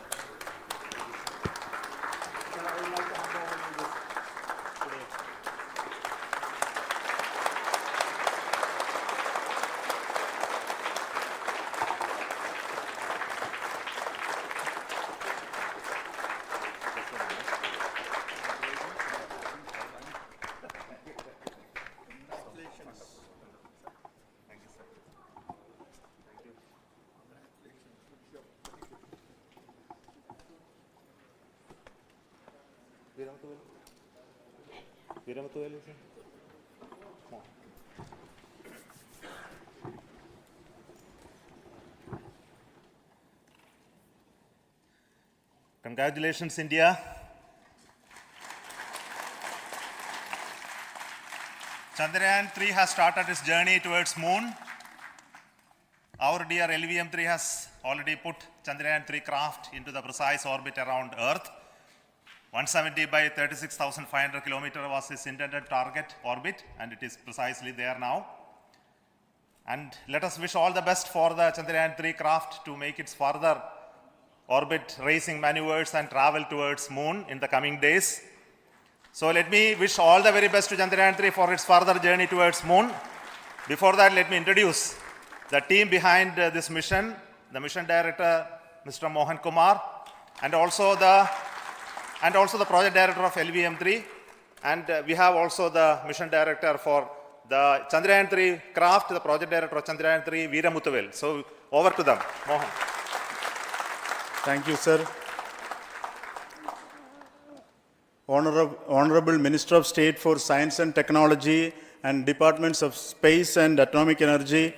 Congratulations, India. Chandrayaan 3 has started its journey towards moon. Our dear LVM3 has already put Chandrayaan 3 craft into the precise orbit around Earth. 170 by 36,500 kilometers was its intended target orbit, and it is precisely there now. And let us wish all the best for the Chandrayaan 3 craft to make its further orbit racing maneuvers and travel towards moon in the coming days. So let me wish all the very best to Chandrayaan 3 for its further journey towards moon. Before that, let me introduce the team behind this mission, the mission director, Mr. Mohan Kumar, and also the project director of LVM3, and we have also the mission director for the Chandrayaan 3 craft, the project director of Chandrayaan 3, Veera Muthuvel. So over to them, Mohan. Thank you, sir. Honorable Minister of State for Science and Technology and Departments of Space and Atomic Energy,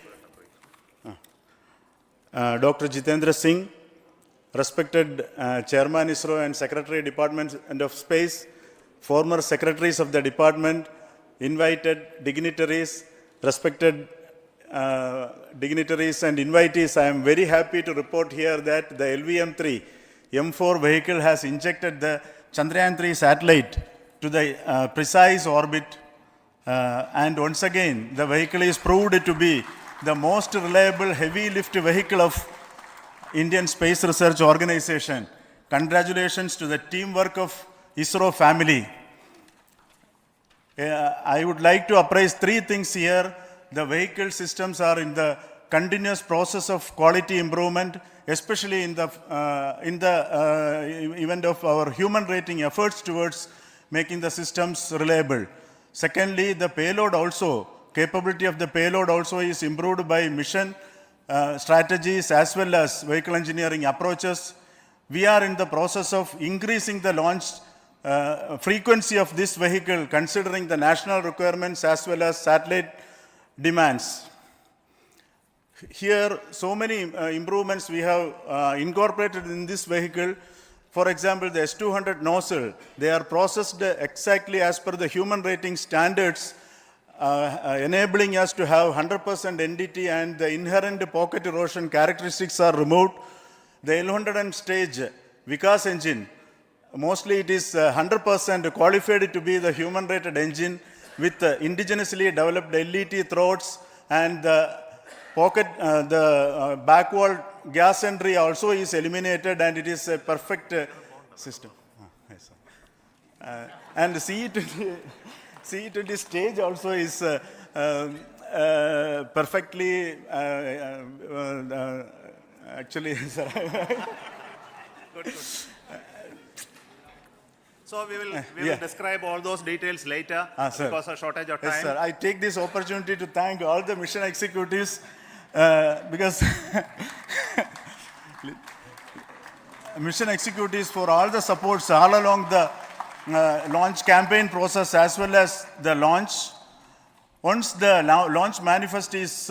Dr. Jitendra Singh, respected Chairman ISRO and Secretary Department of Space, former secretaries of the department, invited dignitaries, respected dignitaries and invitees, I am very happy to report here that the LVM3-M4 vehicle has injected the Chandrayaan 3 satellite to the precise orbit, and once again the vehicle is proved to be the most reliable heavy lift vehicle of Indian Space Research Organization. Congratulations to the teamwork of ISRO family. I would like to appraise three things here. The vehicle systems are in the continuous process of quality improvement, especially in the event of our human rating efforts towards making the systems reliable. Secondly, the payload also, capability of the payload also is improved by mission strategies as well as vehicle engineering approaches. We are in the process of increasing the launch frequency of this vehicle considering the national requirements as well as satellite demands. Here, so many improvements we have incorporated in this vehicle. For example, the S200 nozzle, they are processed exactly as per the human rating standards, enabling us to have 100% NDT, and the inherent pocket erosion characteristics are removed. The L100 stage Vikas engine, mostly it is 100% qualified to be the human rated engine with indigenously developed LET throats, and the pocket, back wall gas entry also is eliminated, and it is a perfect system. Yes, and the CE20 stage also is perfectly, actually, sir. Good. So we will describe all those details later because of shortage of time. Yes, sir. I take this opportunity to thank all the mission executives because mission executives for all the supports all along the launch campaign process as well as the launch. Once the launch manifest is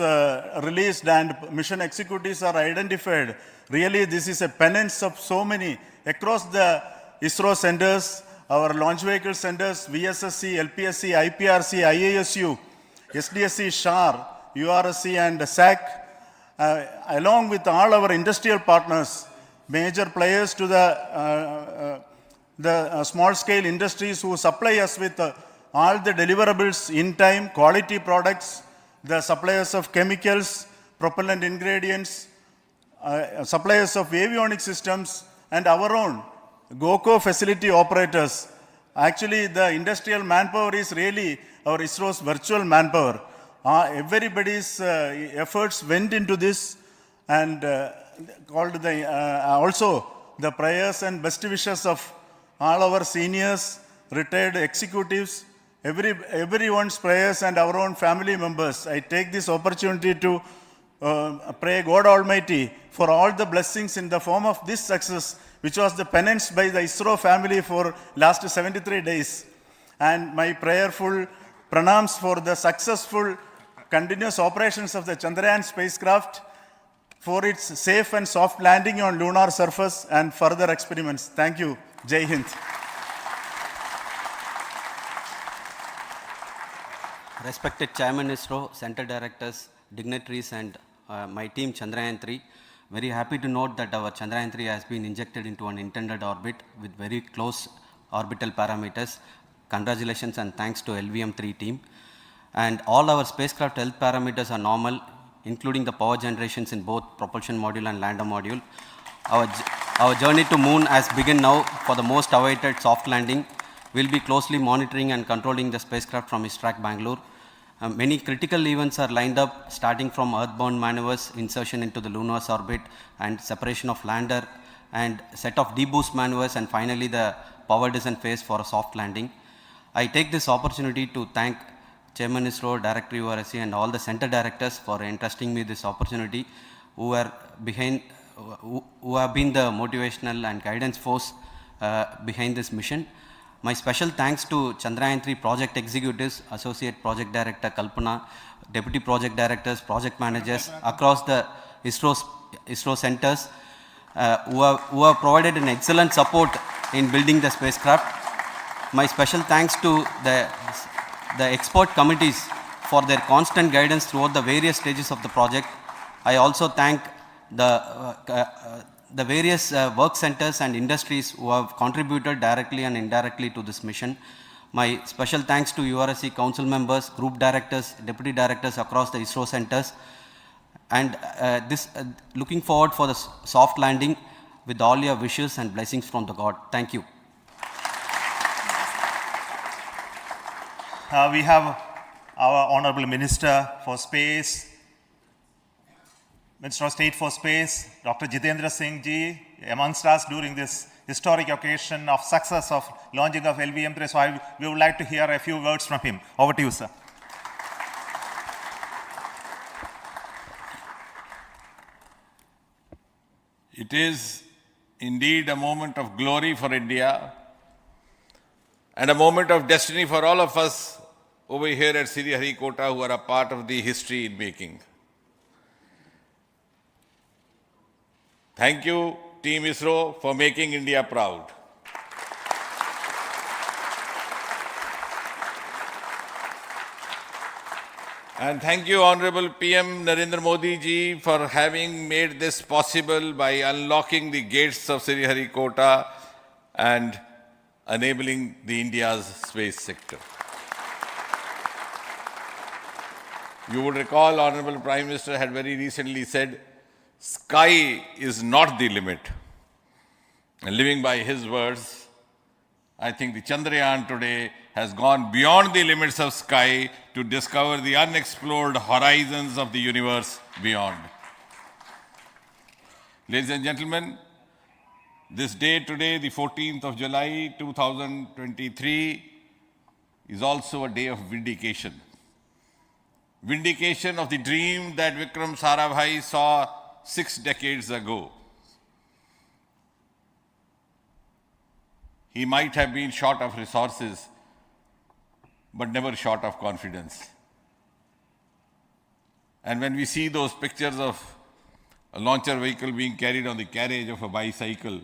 released and mission executives are identified, really this is a penance of so many across the ISRO centers, our launch vehicle centers, VSSC, LPSC, IPRC, IASU, SDSC, SHAR, URSC and SAC, along with all our industrial partners, major players to the small-scale industries who supply us with all the deliverables in time, quality products, the suppliers of chemicals, propellant ingredients, suppliers of avionics systems, and our own GOCO facility operators. Actually, the industrial manpower is really our ISRO's virtual manpower. Everybody's efforts went into this, and also the prayers and best wishes of all our seniors, retired executives, everyone's prayers and our own family members. I take this opportunity to pray God Almighty for all the blessings in the form of this success, which was the penance by the ISRO family for last 73 days. And my prayerful pranams for the successful continuous operations of the Chandrayaan spacecraft, for its safe and soft landing on lunar surface and further experiments. Thank you. Jai Hind. Respected Chairman ISRO, Center Directors, dignitaries and my team Chandrayaan-3, very happy to note that our Chandrayaan-3 has been injected into an intended orbit with very close orbital parameters. Congratulations and thanks to LVM3 team. And all our spacecraft health parameters are normal, including the power generations in both propulsion module and lander module. Our journey to moon has begun now for the most awaited soft landing. We'll be closely monitoring and controlling the spacecraft from ISTRAC Bangalore. Many critical events are lined up, starting from earthbound maneuvers, insertion into the lunar orbit, and separation of lander, and set of deboost maneuvers, and finally the power descent phase for a soft landing. I take this opportunity to thank Chairman ISRO, Director URSC, and all the center directors for entrusting me this opportunity, who have been the motivational and guidance force behind this mission. My special thanks to Chandrayaan-3 project executives, Associate Project Director Kalpana, Deputy Project Directors, Project Managers across the ISRO centers who have provided an excellent support in building the spacecraft. My special thanks to the expert committees for their constant guidance throughout the various stages of the project. I also thank the various work centers and industries who have contributed directly and indirectly to this mission. My special thanks to URSC council members, group directors, deputy directors across the ISRO centers, and looking forward for the soft landing with all your wishes and blessings from the God. Thank you. We have our Honorable Minister for Space, Minister of State for Space, Dr. Jitendra Singh ji, amongst us during this historic occasion of success of launching of LVM3. So we would like to hear a few words from him. Over to you, sir. It is indeed a moment of glory for India and a moment of destiny for all of us over here at Sriharikota who are a part of the history in making. Thank you, Team ISRO, for making India proud. And thank you, Honorable PM Narendra Modi ji, for having made this possible by unlocking the gates of Sriharikota and enabling the India's space sector. You would recall, Honorable Prime Minister had very recently said, sky is not the limit. And living by his words, I think the Chandrayaan today has gone beyond the limits of sky to discover the unexplored horizons of the universe beyond. Ladies and gentlemen, this day today, the 14th of July 2023, is also a day of vindication. Vindication of the dream that Vikram Sarabhai saw 6 decades ago. He might have been short of resources, but never short of confidence. And when we see those pictures of a launcher vehicle being carried on the carriage of a bicycle,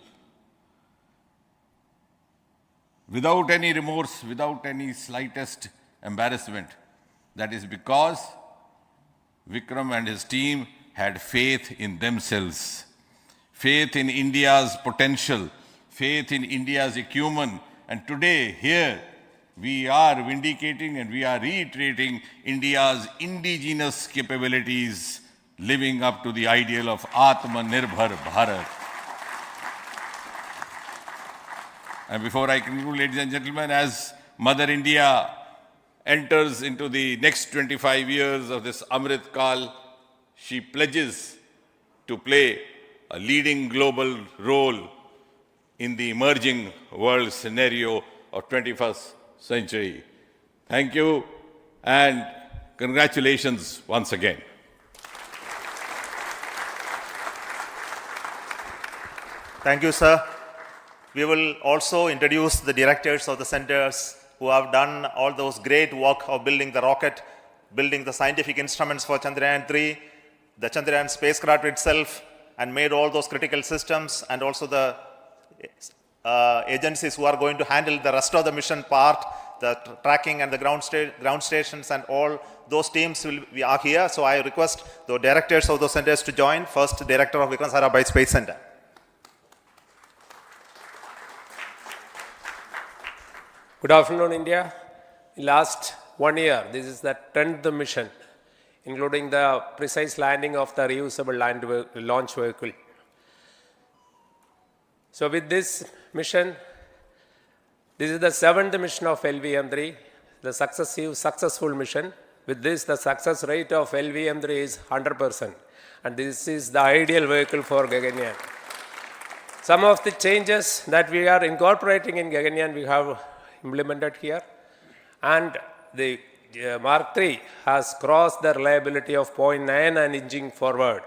without any remorse, without any slightest embarrassment, that is because Vikram and his team had faith in themselves, faith in India's potential, faith in India's acumen. And today, here, we are vindicating and we are reiterating India's indigenous capabilities, living up to the ideal of Atmanirbhar Bharat. And before I conclude, ladies and gentlemen, as Mother India enters into the next 25 years of this Amrit Kal, she pledges to play a leading global role in the emerging world scenario of 21st century. Thank you and congratulations once again. Thank you, sir. We will also introduce the directors of the centers who have done all those great work of building the rocket, building the scientific instruments for Chandrayaan-3, the Chandrayaan spacecraft itself, and made all those critical systems, and also the agencies who are going to handle the rest of the mission part, the tracking and the ground stations, and all those teams are here. So I request the directors of those centers to join. First, Director of Vikram Sarabhai Space Center. Good afternoon, India. In last 1 year, this is the 10th mission, including the precise landing of the reusable launch vehicle. So with this mission, this is the 7th mission of LVM3, the successful mission. With this, the success rate of LVM3 is 100%. And this is the ideal vehicle for Gaganyaan. Some of the changes that we are incorporating in Gaganyaan, we have implemented here. And the Mark III has crossed the reliability of 0.9 and inching forward.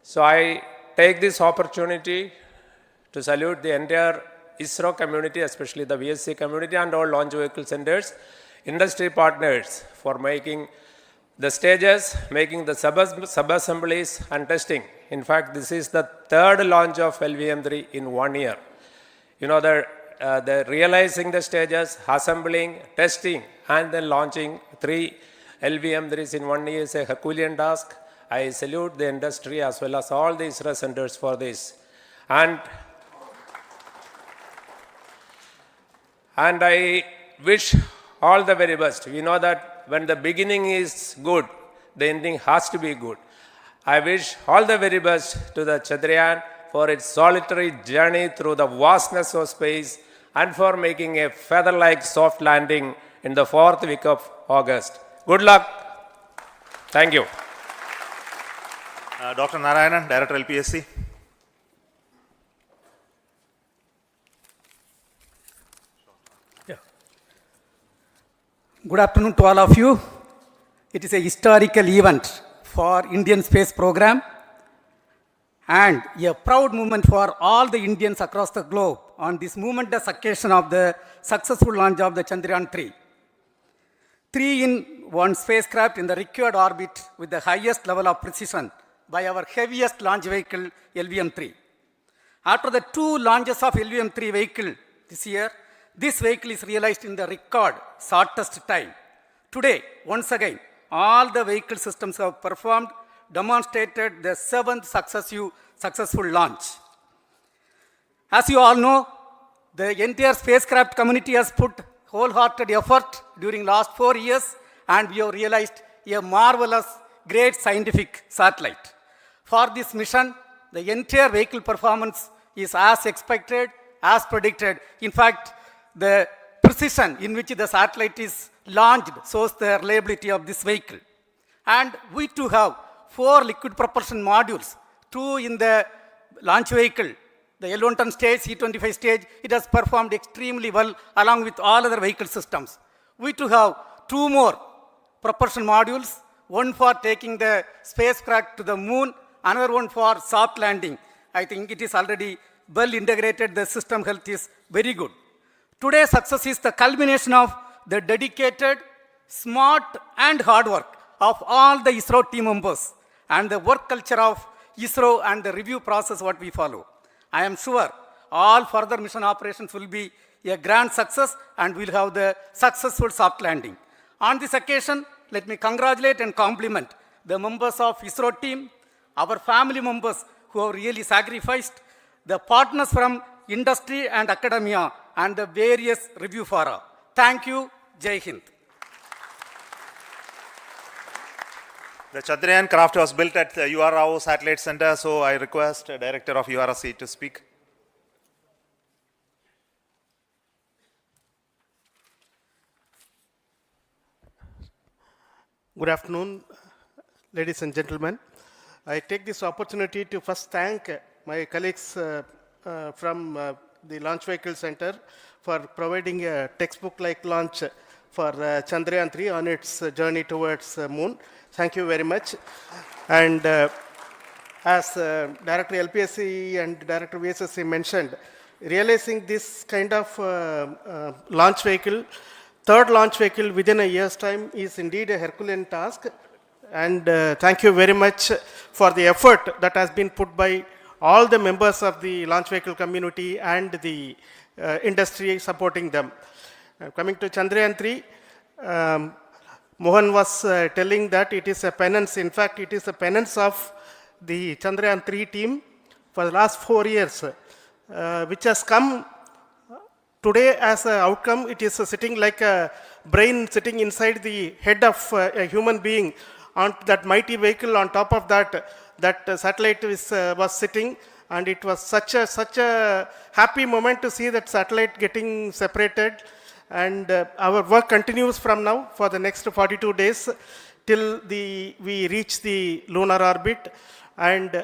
So I take this opportunity to salute the entire ISRO community, especially the VSC community and all launch vehicle centers, industry partners for making the stages, making the sub-assemblies and testing. In fact, this is the 3rd launch of LVM3 in 1 year. You know, the realizing the stages, assembling, testing, and then launching 3 LVM3s in 1 year is a Herculean task. I salute the industry as well as all the ISRO centers for this. And I wish all the very best. We know that when the beginning is good, the ending has to be good. I wish all the very best to the Chandrayaan for its solitary journey through the vastness of space and for making a feather-like soft landing in the 4th week of August. Good luck. Thank you. Dr. Narayanan, Director LPSC. Good afternoon to all of you. It is a historical event for Indian space program and a proud moment for all the Indians across the globe on this momentous occasion of the successful launch of the Chandrayaan-3. 3-in-1 spacecraft in the required orbit with the highest level of precision by our heaviest launch vehicle, LVM-3. After the 2 launches of LVM-3 vehicle this year, this vehicle is realized in the record shortest time. Today, once again, all the vehicle systems have performed, demonstrated the 7th successful launch. As you all know, the entire spacecraft community has put wholehearted effort during last 4 years, and we have realized a marvelous, great scientific satellite. For this mission, the entire vehicle performance is as expected, as predicted. In fact, the precision in which the satellite is launched shows the reliability of this vehicle. And we too have 4 liquid propulsion modules, 2 in the launch vehicle. The L110 stage, C25 stage, it has performed extremely well along with all other vehicle systems. We too have 2 more propulsion modules, one for taking the spacecraft to the moon, another one for soft landing. I think it is already well integrated, the system health is very good. Today's success is the culmination of the dedicated, smart and hard work of all the ISRO team members and the work culture of ISRO and the review process what we follow. I am sure all further mission operations will be a grand success and we'll have the successful soft landing. On this occasion, let me congratulate and compliment the members of ISRO team, our family members who have really sacrificed, the partners from industry and academia, and the various review fora. Thank you. Jai Hind. The Chandrayaan craft was built at the URO Satellite Center, so I request the Director of URC to speak. Good afternoon, ladies and gentlemen. I take this opportunity to first thank my colleagues from the Launch Vehicle Center for providing a textbook-like launch for Chandrayaan-3 on its journey towards moon. Thank you very much. And as Director LPSC and Director VSSC mentioned, realizing this kind of launch vehicle, third launch vehicle within a year's time is indeed a Herculean task. And thank you very much for the effort that has been put by all the members of the launch vehicle community and the industry supporting them. Coming to Chandrayaan-3, Mohan was telling that it is a penance. In fact, it is a penance of the Chandrayaan-3 team for the last 4 years, which has come today as an outcome. It is sitting like a brain sitting inside the head of a human being on that mighty vehicle. On top of that, that satellite was sitting, and it was such a happy moment to see that satellite getting separated. And our work continues from now for the next 42 days till we reach the lunar orbit and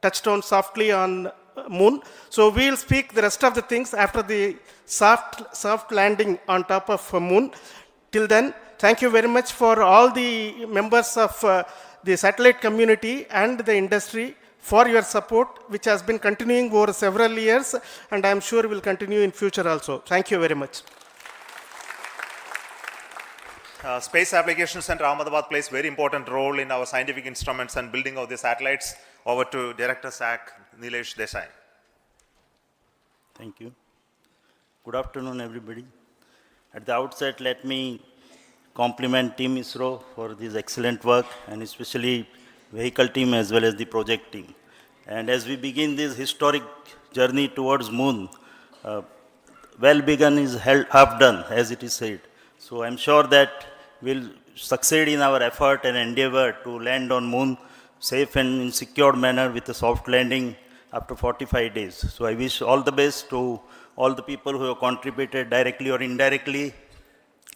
touch down softly on moon. So we'll speak the rest of the things after the soft landing on top of moon. Till then, thank you very much for all the members of the satellite community and the industry for your support, which has been continuing over several years, and I am sure will continue in future also. Thank you very much. Space Applications Center Ahmedabad plays very important role in our scientific instruments and building of the satellites. Over to Director SAC, Nilesh Desai. Thank you. Good afternoon, everybody. At the outset, let me compliment Team ISRO for this excellent work, and especially vehicle team as well as the project team. And as we begin this historic journey towards moon, well begun is half done, as it is said. So I'm sure that we'll succeed in our effort and endeavor to land on moon safe and in secured manner with a soft landing after 45 days. So I wish all the best to all the people who have contributed directly or indirectly,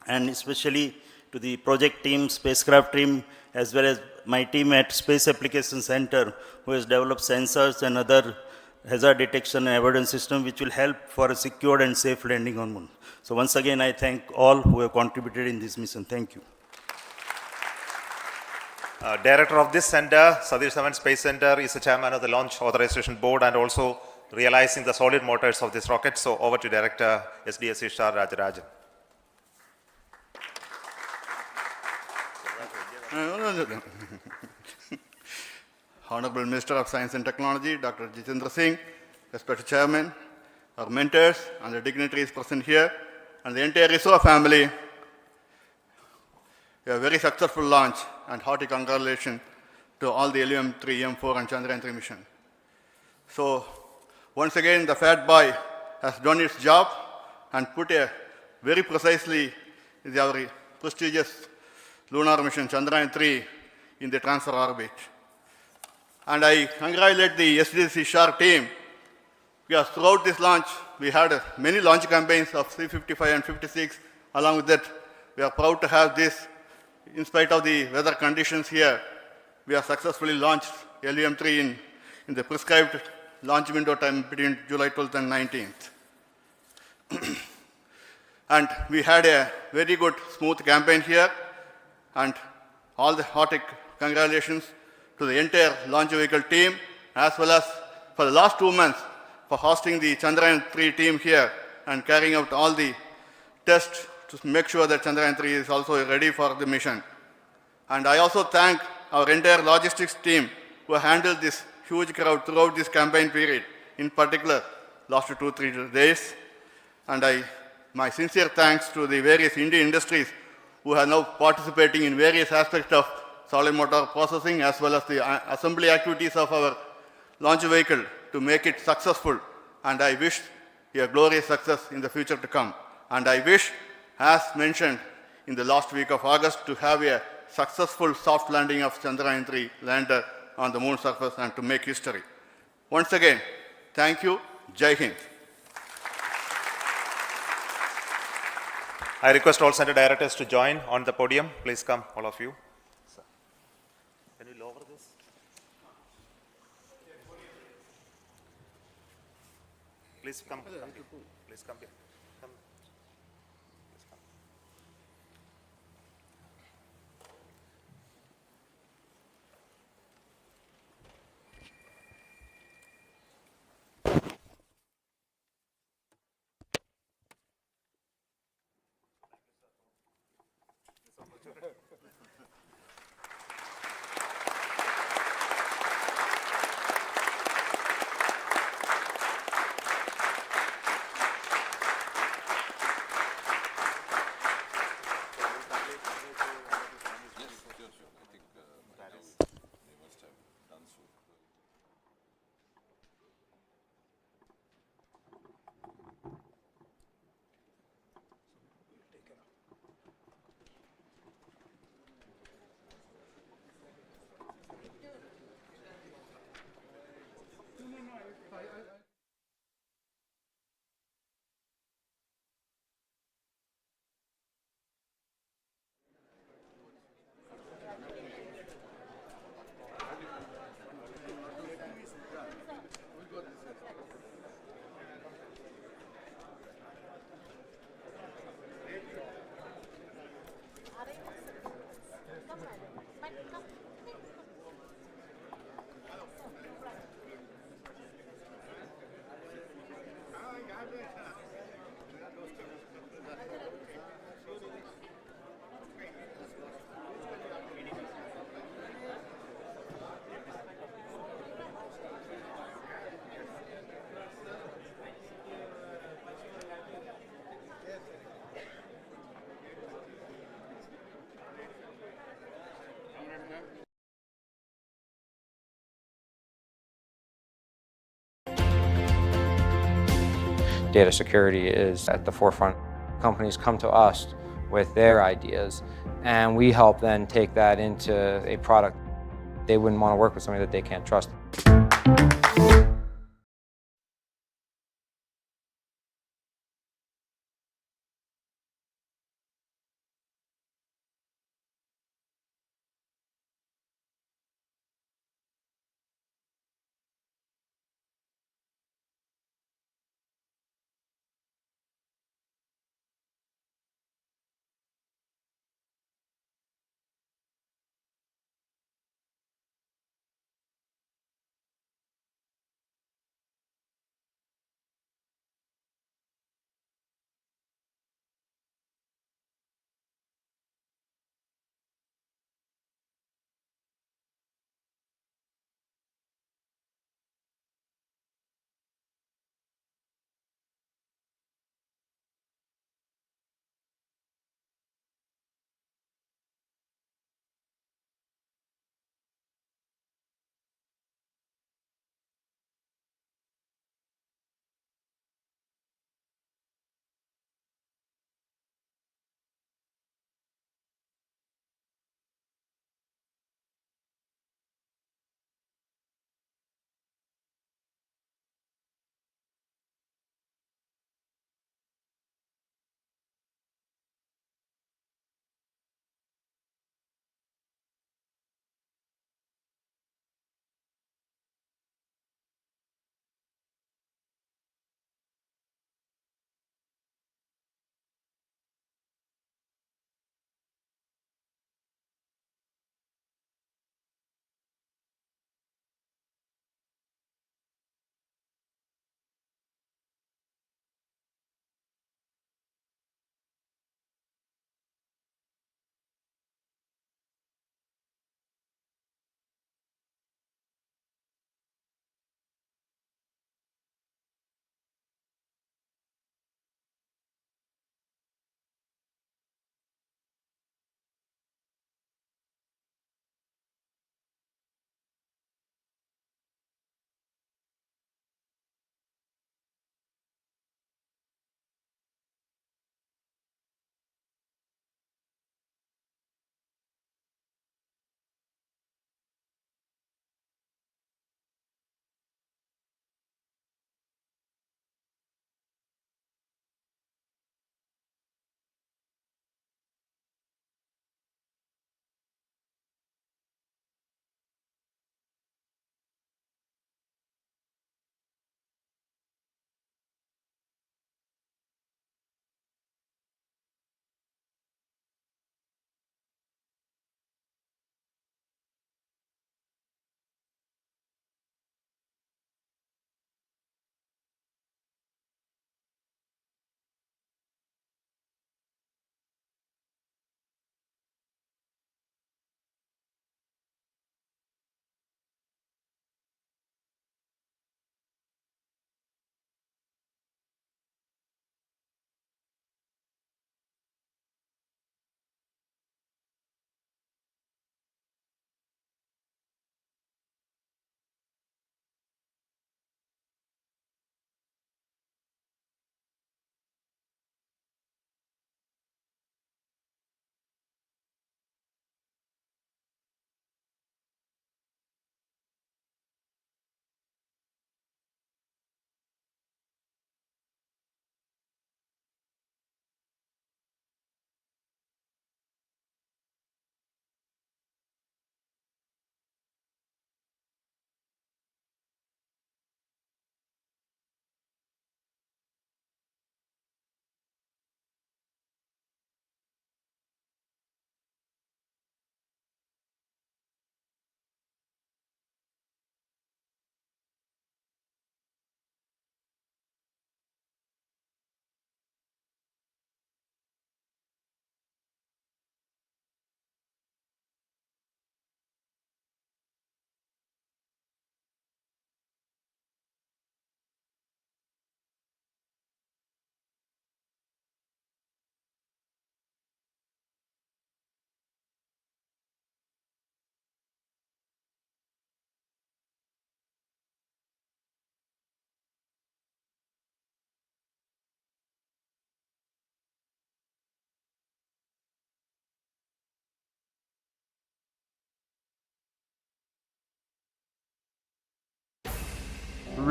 and especially to the project team, spacecraft team, as well as my team at Space Applications Center, who has developed sensors and other hazard detection and avoidance system which will help for a secured and safe landing on moon. So once again, I thank all who have contributed in this mission. Thank you. Director of this center, Satish Dhawan Space Center, is the chairman of the Launch Authorization Board and also realizing the solid motors of this rocket. So over to Director SDSC SHAR Rajarajan. Honorable Minister of Science and Technology, Dr. Jitendra Singh, respected Chairman, our mentors and the dignitaries present here, and the entire ISRO family, a very successful launch and hearty congratulations to all the LVM3-M4 and Chandrayaan-3 mission. So, once again, the Fat Boy has done its job and put a very precisely our prestigious lunar mission Chandrayaan-3 in the transfer orbit. And I congratulate the SDSC SHAR team, because throughout this launch, we had many launch campaigns of C-55 and 56. Along with that, we are proud to have this. In spite of the weather conditions here, we have successfully launched LVM3 in the prescribed launch window time between July 12th and 19th. And we had a very good, smooth campaign here, and all the hearty congratulations to the entire launch vehicle team, as well as for the last 2 months for hosting the Chandrayaan-3 team here and carrying out all the tests to make sure that Chandrayaan-3 is also ready for the mission. And I also thank our entire logistics team who handled this huge crowd throughout this campaign period, in particular last 2-3 days. And my sincere thanks to the various Indian industries who are now participating in various aspects of solid motor processing as well as the assembly activities of our launch vehicle to make it successful. And I wish a glorious success in the future to come. And I wish, as mentioned in the last week of August, to have a successful soft landing of Chandrayaan-3 lander on the moon surface and to make history. Once again, thank you. Jai Hind. I request all center directors to join on the podium. Please come, all of you. Can you lower this? Please come. Please come here. Come. Please come. Data security is at the forefront. Companies come to us with their ideas, and we help then take that into a product. They wouldn't want to work with somebody that they can't trust.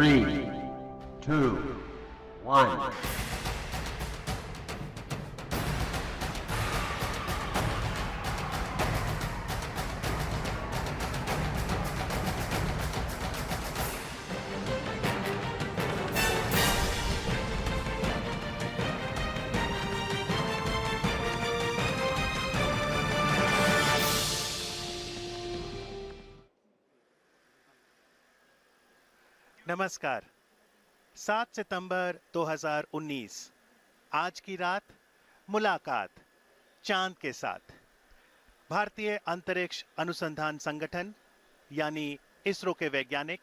3, 2, 1. नमस्कार। 7 सितंबर 2019 आज की रात मुलाकात चांद के साथ। भारतीय अंतरिक्ष अनुसंधान संगठन यानी इसरो के वैज्ञानिक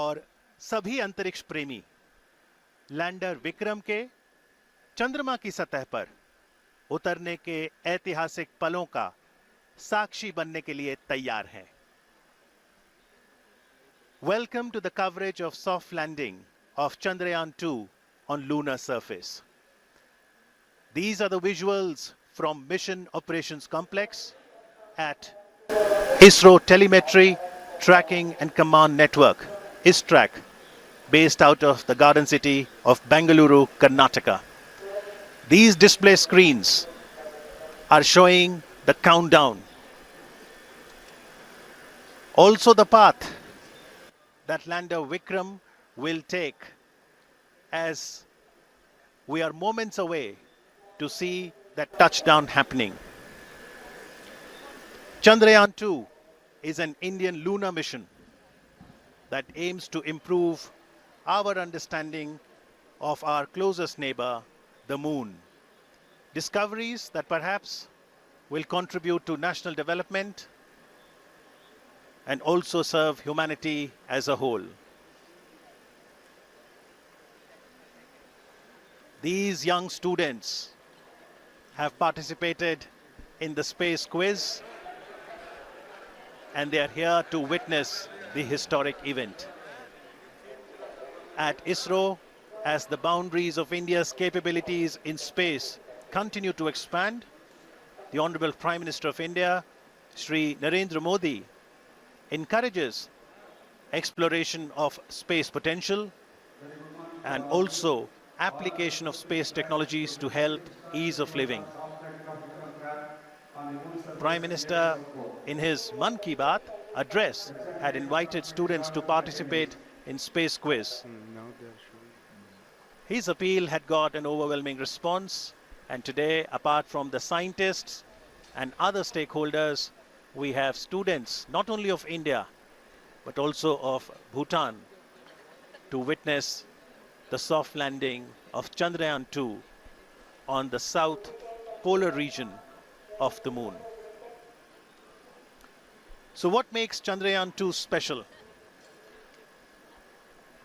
और सभी अंतरिक्ष प्रेमी लैंडर विक्रम के चंद्रमा की सतह पर उतरने के ऐतिहासिक पलों का साक्षी बनने के लिए तैयार हैं। Welcome to the coverage of soft landing of Chandrayaan-2 on lunar surface. These are the visuals from Mission Operations Complex at ISRO Telemetry Tracking and Command Network, ISTRAC, based out of the garden city of Bengaluru, Karnataka. These display screens are showing the countdown. Also the path that lander Vikram will take as we are moments away to see that touchdown happening. Chandrayaan-2 is an Indian lunar mission that aims to improve our understanding of our closest neighbor, the moon. Discoveries that perhaps will contribute to national development and also serve humanity as a whole. These young students have participated in the space quiz and they are here to witness the historic event. At ISRO, as the boundaries of India's capabilities in space continue to expand, the Honorable Prime Minister of India, Shri Narendra Modi, encourages exploration of space potential and also application of space technologies to help ease of living. Prime Minister, in his Mann Ki Baat address, had invited students to participate in space quiz. His appeal had got an overwhelming response, and today, apart from the scientists and other stakeholders, we have students not only of India but also of Bhutan to witness the soft landing of Chandrayaan-2 on the south polar region of the moon. So what makes Chandrayaan-2 special?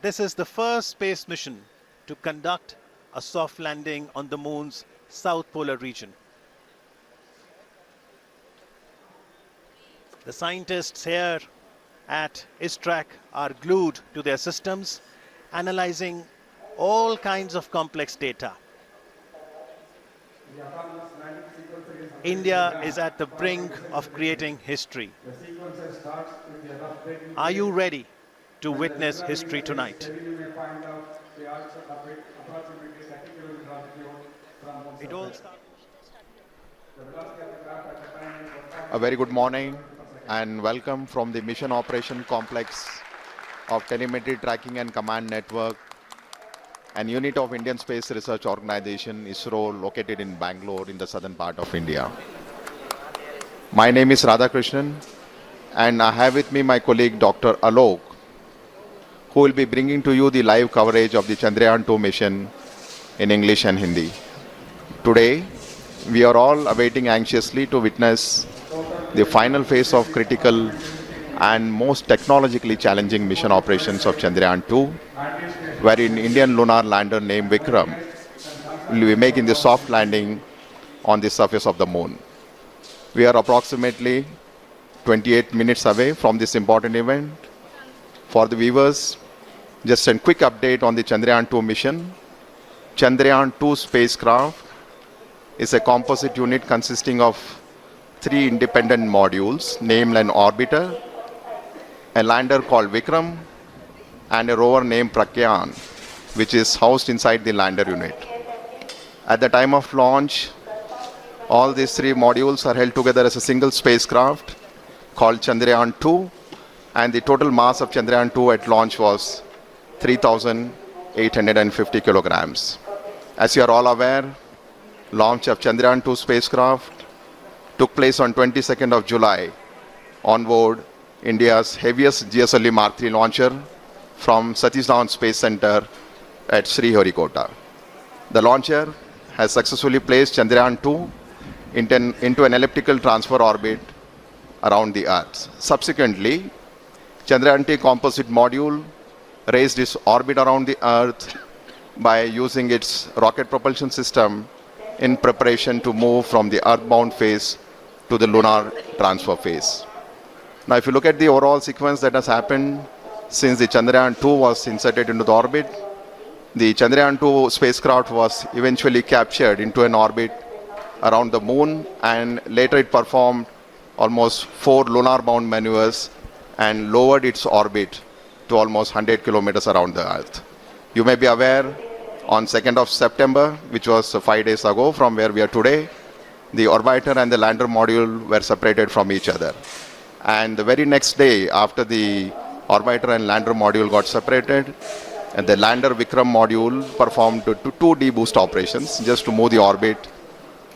This is the first space mission to conduct a soft landing on the moon's south polar region. The scientists here at ISTRAC are glued to their systems, analyzing all kinds of complex data. India is at the brink of creating history. Are you ready to witness history tonight? It all starts. A very good morning and welcome from the Mission Operation Complex of Telemetry Tracking and Command Network, an unit of Indian Space Research Organization, ISRO, located in Bangalore in the southern part of India. My name is Radhakrishnan and I have with me my colleague Dr. Alok, who will be bringing to you the live coverage of the Chandrayaan-2 mission in English and Hindi. Today, we are all awaiting anxiously to witness the final phase of critical and most technologically challenging mission operations of Chandrayaan-2, wherein Indian lunar lander named Vikram will be making the soft landing on the surface of the moon. We are approximately 28 minutes away from this important event. For the viewers, just a quick update on the Chandrayaan-2 mission. Chandrayaan-2 spacecraft is a composite unit consisting of 3 independent modules, named an orbiter, a lander called Vikram, and a rover named Pragyan, which is housed inside the lander unit. At the time of launch, all these three modules are held together as a single spacecraft called Chandrayaan-2, and the total mass of Chandrayaan-2 at launch was 3,850 kilograms. As you are all aware, launch of Chandrayaan-2 spacecraft took place on 22nd of July on board India's heaviest GSLV Mark III launcher from Satish Dhawan Space Center at Sriharikota. The launcher has successfully placed Chandrayaan-2 into an elliptical transfer orbit around the Earth. Subsequently, Chandrayaan-3 composite module raised its orbit around the Earth by using its rocket propulsion system in preparation to move from the earthbound phase to the lunar transfer phase. Now, if you look at the overall sequence that has happened since the Chandrayaan-2 was inserted into the orbit, the Chandrayaan-2 spacecraft was eventually captured into an orbit around the moon, and later it performed almost 4 lunar-bound maneuvers and lowered its orbit to almost 100 kilometers around the Earth. You may be aware, on 2nd of September, which was 5 days ago from where we are today, the orbiter and the lander module were separated from each other. And the very next day, after the orbiter and lander module got separated, and the lander Vikram module performed two deboost operations just to move the orbit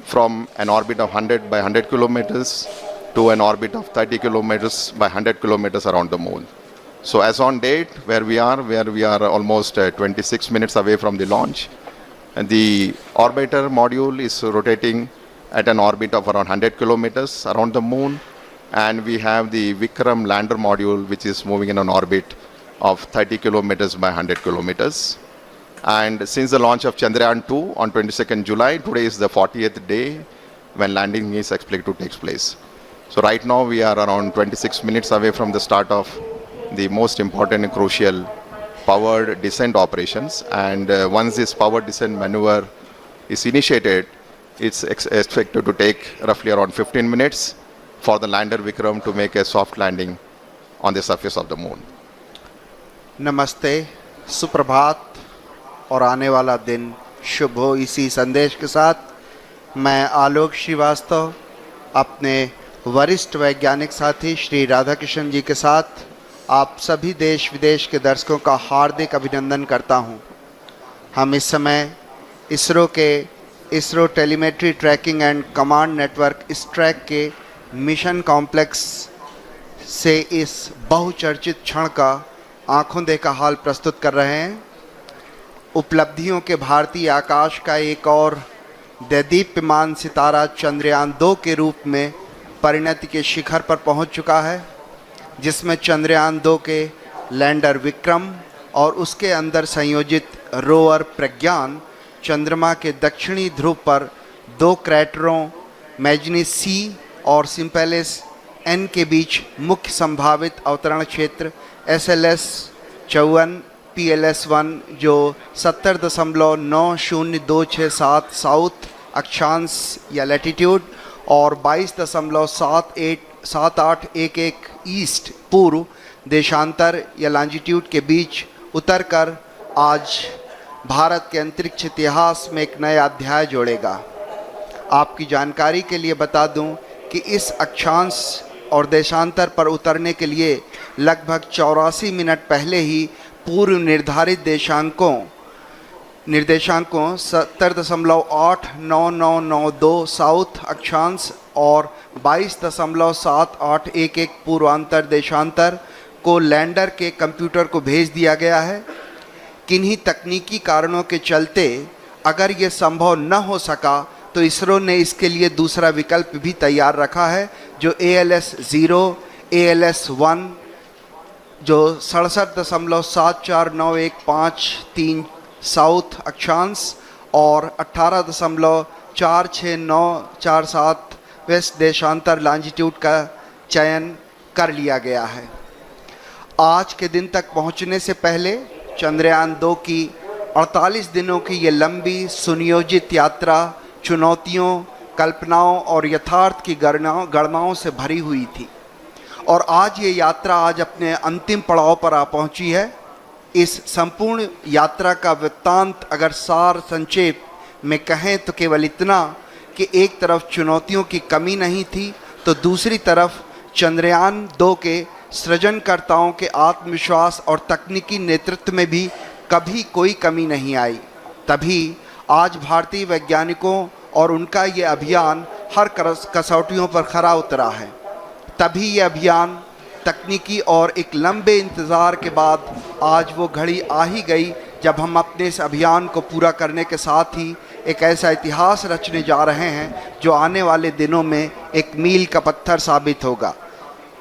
from an orbit of 100 by 100 kilometers to an orbit of 30 kilometers by 100 kilometers around the moon. So as on date, where we are almost 26 minutes away from the launch, and the orbiter module is rotating at an orbit of around 100 kilometers around the moon, and we have the Vikram lander module, which is moving in an orbit of 30 kilometers by 100 kilometers. And since the launch of Chandrayaan-2 on 22nd July, today is the 40th day when landing is expected to take place. So right now we are around 26 minutes away from the start of the most important and crucial powered descent operations. And once this powered descent maneuver is initiated, it's expected to take roughly around 15 minutes for the lander Vikram to make a soft landing on the surface of the moon. नमस्ते, सुप्रभात और आने वाला दिन शुभ हो। इसी संदेश के साथ मैं आलोक श्रीवास्तव अपने वरिष्ठ वैज्ञानिक साथी श्री राधाकृष्ण जी के साथ आप सभी देश विदेश के दर्शकों का हार्दिक अभिनंदन करता हूं। हम इस समय ISRO telemetry tracking and command network track के मिशन कॉम्प्लेक्स से इस बहुचर्चित क्षण का आंखों देखा हाल प्रस्तुत कर रहे हैं। उपलब्धियों के भारतीय आकाश का एक और दैदीप्यमान सितारा चंद्रयान-2 के रूप में परिणति के शिखर पर पहुंच चुका है, जिसमें चंद्रयान-2 के लैंडर विक्रम और उसके अंदर संयोजित रोवर प्रज्ञान चंद्रमा के दक्षिणी ध्रुव पर 2 क्रैटरों मैग्नीस सी और सिम्पेलिस एन के बीच मुख्य संभावित अवतरण क्षेत्र SLS-54 PLS-1 जो 70.90267 साउथ अक्षांश या लैटिट्यूड और 22.7811 ईस्ट पूर्व देशांतर या लॉन्जिट्यूड के बीच उतरकर आज भारत के अंतरिक्ष इतिहास में एक नया अध्याय जोड़ेगा। आपकी जानकारी के लिए बता दूं कि इस अक्षांश और देशांतर पर उतरने के लिए लगभग 84 मिनट पहले ही पूर्व निर्धारित निर्देशांकों 70.89992 साउथ अक्षांश और 22.7811 पूर्वांतर देशांतर को लैंडर के कंप्यूटर को भेज दिया गया है। किन्हीं तकनीकी कारणों के चलते अगर ये संभव न हो सका तो इसरो ने इसके लिए दूसरा विकल्प भी तैयार रखा है, जो ALS-0 ALS-1 जो 67.74915 साउथ अक्षांश और 18.46947 वेस्ट देशांतर लॉन्जिट्यूड का चयन कर लिया गया है। आज के दिन तक पहुंचने से पहले चंद्रयान-2 की 48 दिनों की ये लंबी सुनियोजित यात्रा चुनौतियों, कल्पनाओं और यथार्थ की गणनाओं से भरी हुई थी और आज ये यात्रा अपने अंतिम पड़ाव पर आ पहुंची है। इस संपूर्ण यात्रा का वृत्तांत अगर सार संक्षेप में कहें तो केवल इतना कि एक तरफ चुनौतियों की कमी नहीं थी तो दूसरी तरफ चंद्रयान 2 के सृजनकर्ताओं के आत्मविश्वास और तकनीकी नेतृत्व में भी कभी कोई कमी नहीं आई। तभी आज भारतीय वैज्ञानिकों और उनका ये अभियान हर कसौटियों पर खरा उतरा है। तभी ये अभियान तकनीकी और एक लंबे इंतज़ार के बाद आज वो घड़ी आ ही गई जब हम अपने इस अभियान को पूरा करने के साथ ही एक ऐसा इतिहास रचने जा रहे हैं जो आने वाले दिनों में एक मील का पत्थर साबित होगा।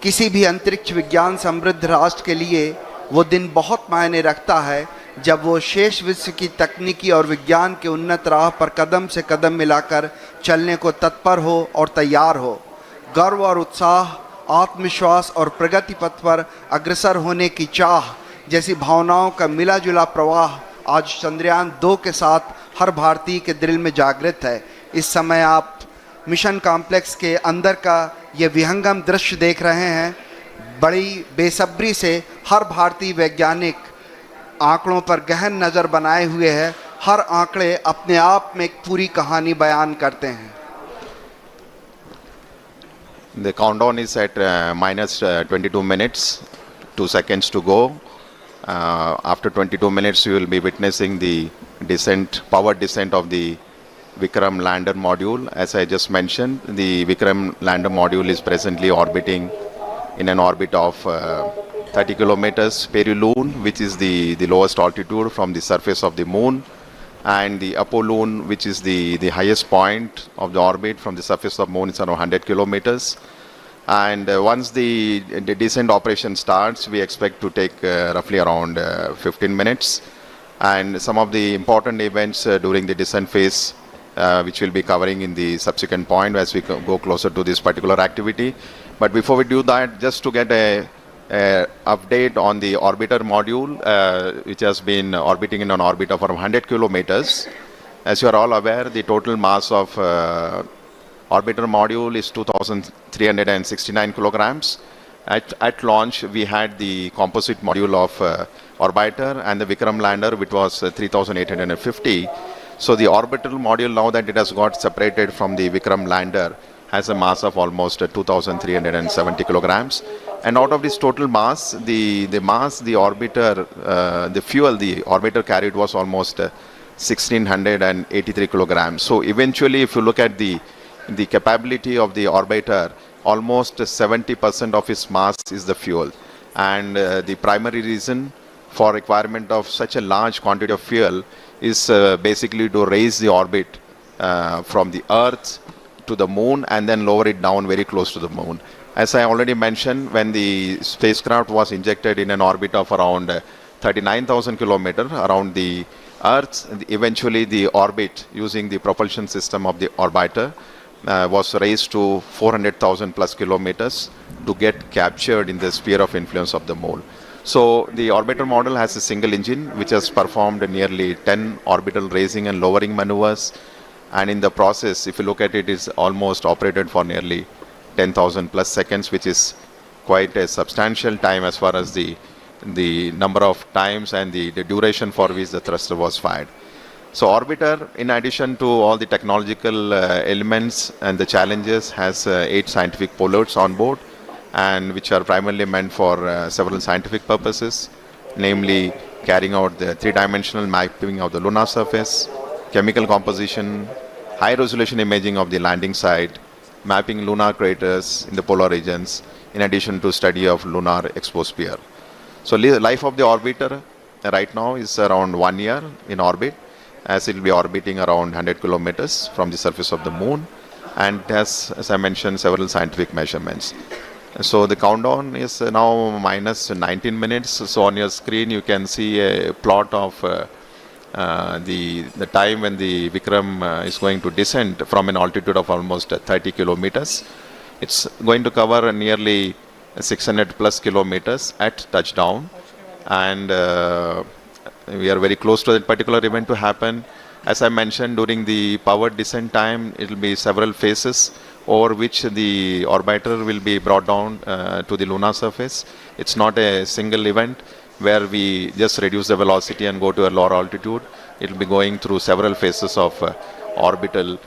किसी भी अंतरिक्ष विज्ञान समृद्ध राष्ट्र के लिए वो दिन बहुत मायने रखता है जब वो शेष विश्व की तकनीकी और विज्ञान के उन्नत राह पर कदम से कदम मिलाकर चलने को तत्पर हो और तैयार हो। गर्व और उत्साह, आत्मविश्वास और प्रगति पथ पर अग्रसर होने की चाह जैसी भावनाओं का मिला जुला प्रवाह आज चंद्रयान 2 के साथ हर भारतीय के दिल में जागृत है। इस समय आप मिशन कॉम्प्लेक्स के अंदर का ये विहंगम दृश्य देख रहे हैं। बड़ी बेसब्री से हर भारतीय वैज्ञानिक आंकड़ों पर गहन नज़र बनाए हुए है। हर आंकड़े अपने आप में एक पूरी कहानी बयान करते हैं। The countdown is at minus 22 minutes, 2 seconds to go. After 22 minutes, you will be witnessing the descent, powered descent of the Vikram lander module. As I just mentioned, the Vikram lander module is presently orbiting in an orbit of 30 kilometers perihelion, which is the lowest altitude from the surface of the moon, and the apollune, which is the highest point of the orbit from the surface of moon, is around 100 kilometers. And once the descent operation starts, we expect to take roughly around 15 minutes. And some of the important events during the descent phase, which we'll be covering in the subsequent point as we go closer to this particular activity. But before we do that, just to get a update on the orbiter module, which has been orbiting in an orbit of around 100 kilometers. As you are all aware, the total mass of orbiter module is 2,369 kilograms. At launch, we had the composite module of orbiter and the Vikram lander, which was 3,850. So the orbital module, now that it has got separated from the Vikram lander, has a mass of almost 2,370 kilograms. And out of this total mass, the orbiter, the fuel the orbiter carried was almost 1,683 kilograms. So eventually, if you look at the capability of the orbiter, almost 70% of its mass is the fuel. And the primary reason for requirement of such a large quantity of fuel is basically to raise the orbit from the Earth to the moon and then lower it down very close to the moon. As I already mentioned, when the spacecraft was injected in an orbit of around 39,000 kilometers around the Earth, eventually the orbit using the propulsion system of the orbiter was raised to 400,000 plus kilometers to get captured in the sphere of influence of the moon. So the orbiter model has a single engine which has performed nearly 10 orbital raising and lowering maneuvers, and in the process, if you look at it, is almost operated for nearly 10,000 plus seconds, which is quite a substantial time as far as the number of times and the duration for which the thruster was fired. So orbiter, in addition to all the technological elements and the challenges, has 8 scientific payloads on board, and which are primarily meant for several scientific purposes, namely carrying out the 3-dimensional mapping of the lunar surface, chemical composition, high resolution imaging of the landing site, mapping lunar craters in the polar regions, in addition to study of lunar exosphere. So life of the orbiter right now is around 1 year in orbit, as it will be orbiting around 100 kilometers from the surface of the moon, and has, as I mentioned, several scientific measurements. So the countdown is now minus 19 minutes. So on your screen you can see a plot of the time when the Vikram is going to descend from an altitude of almost 30 kilometers. It's going to cover nearly 600 plus kilometers at touchdown, and we are very close to that particular event to happen. As I mentioned, during the powered descent time, it will be several phases over which the orbiter will be brought down to the lunar surface. It's not a single event. where we just reduce the velocity and go to a lower altitude. It will be going through several phases of orbital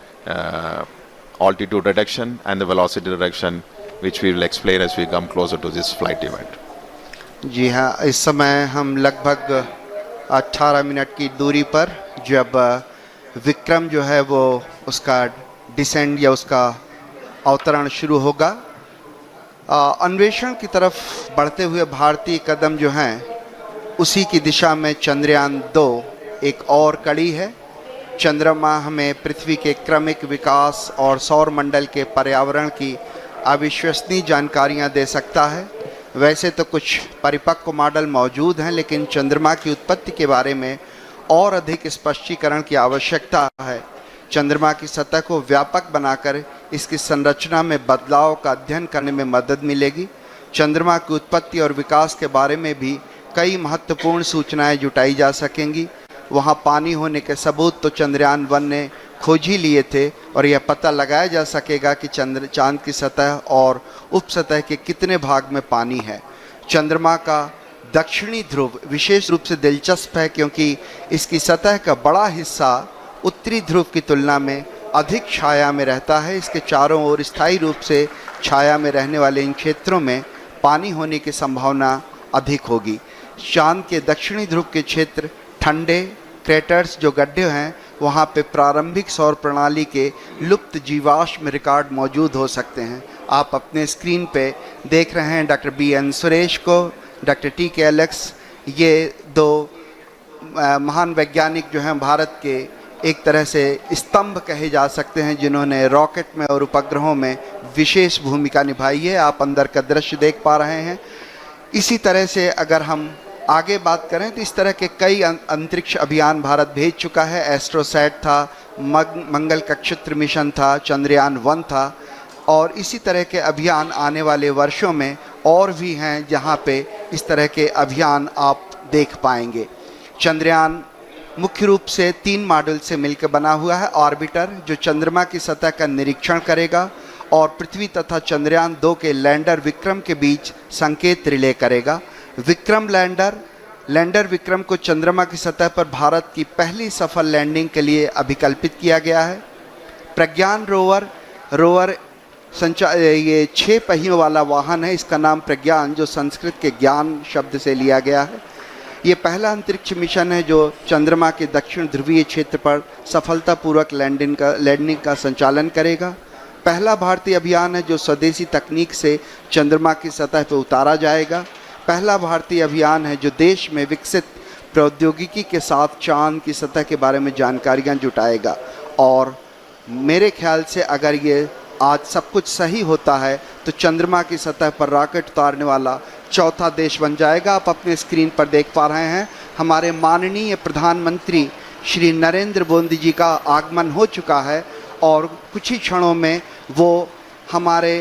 altitude reduction and the velocity reduction, which we will explain as we come closer to this flight event. जी हाँ, इस समय हम लगभग 18 minute की दूरी पर जब विक्रम जो है वो उसका डिसेंड या उसका अवतरण शुरू होगा, अन्वेषण की तरफ बढ़ते हुए भारतीय कदम जो हैं उसी की दिशा में चंद्रयान 2 एक और कड़ी है। चंद्रमा हमें पृथ्वी के क्रमिक विकास और सौर मंडल के पर्यावरण की अविश्वसनीय जानकारियां दे सकता है। वैसे तो कुछ परिपक्व मॉडल मौजूद हैं, लेकिन चंद्रमा की उत्पत्ति के बारे में और अधिक स्पष्टीकरण की आवश्यकता है। चंद्रमा की सतह को व्यापक बनाकर इसकी संरचना में बदलाव का अध्ययन करने में मदद मिलेगी। चंद्रमा की उत्पत्ति और विकास के बारे में भी कई महत्वपूर्ण सूचनाएं जुटाई जा सकेंगी। वहां पानी होने के सबूत तो चंद्रयान 1 ने खोज ही लिए थे और यह पता लगाया जा सकेगा कि चांद की सतह और उपसतह के कितने भाग में पानी है। चंद्रमा का दक्षिणी ध्रुव विशेष रूप से दिलचस्प है, क्योंकि इसकी सतह का बड़ा हिस्सा उत्तरी ध्रुव की तुलना में अधिक छाया में रहता है। इसके चारों ओर स्थायी रूप से छाया में रहने वाले इन क्षेत्रों में पानी होने की संभावना अधिक होगी। चांद के दक्षिणी ध्रुव के क्षेत्र ठंडे क्रेटर्स जो गड्ढे हैं, वहाँ पे प्रारंभिक सौर प्रणाली के लुप्त जीवाश्म रिकॉर्ड मौजूद हो सकते हैं। आप अपने स्क्रीन पे देख रहे हैं डॉक्टर BN सुरेश को, डॉक्टर TK एलेक्स, ये दो महान वैज्ञानिक जो हैं भारत के एक तरह से स्तंभ कहे जा सकते हैं, जिन्होंने रॉकेट में और उपग्रहों में विशेष भूमिका निभाई है। आप अंदर का दृश्य देख पा रहे हैं। इसी तरह से अगर हम आगे बात करें तो इस तरह के कई अंतरिक्ष अभियान भारत भेज चुका है। एस्ट्रोसैट था, मंगल कक्षत्र मिशन था, चंद्रयान 1 था, और इसी तरह के अभियान आने वाले वर्षों में और भी हैं जहां पे इस तरह के अभियान आप देख पाएंगे। चंद्रयान मुख्य रूप से 3 मॉड्यूल से मिलकर बना हुआ है। ऑर्बिटर जो चंद्रमा की सतह का निरीक्षण करेगा और पृथ्वी तथा चंद्रयान 2 के लैंडर विक्रम के बीच संकेत रिले करेगा। विक्रम लैंडर विक्रम को चंद्रमा की सतह पर भारत की पहली सफल लैंडिंग के लिए अभिकल्पित किया गया है। प्रज्ञान रोवर ये 6 पहियों वाला वाहन है। इसका नाम प्रज्ञान जो संस्कृत के ज्ञान शब्द से लिया गया है। ये पहला अंतरिक्ष मिशन है जो चंद्रमा के दक्षिण ध्रुवीय क्षेत्र पर सफलतापूर्वक लैंडिंग का संचालन करेगा। पहला भारतीय अभियान है जो स्वदेशी तकनीक से चंद्रमा की सतह पर उतारा जाएगा। पहला भारतीय अभियान है जो देश में विकसित प्रौद्योगिकी के साथ चांद की सतह के बारे में जानकारियां जुटाएगा। और मेरे ख्याल से अगर ये आज सब कुछ सही होता है तो चंद्रमा की सतह पर रॉकेट उतारने वाला चौथा देश बन जाएगा। आप अपने स्क्रीन पर देख पा रहे हैं हमारे माननीय प्रधानमंत्री श्री नरेंद्र मोदी जी का आगमन हो चुका है और कुछ ही क्षणों में वो हमारे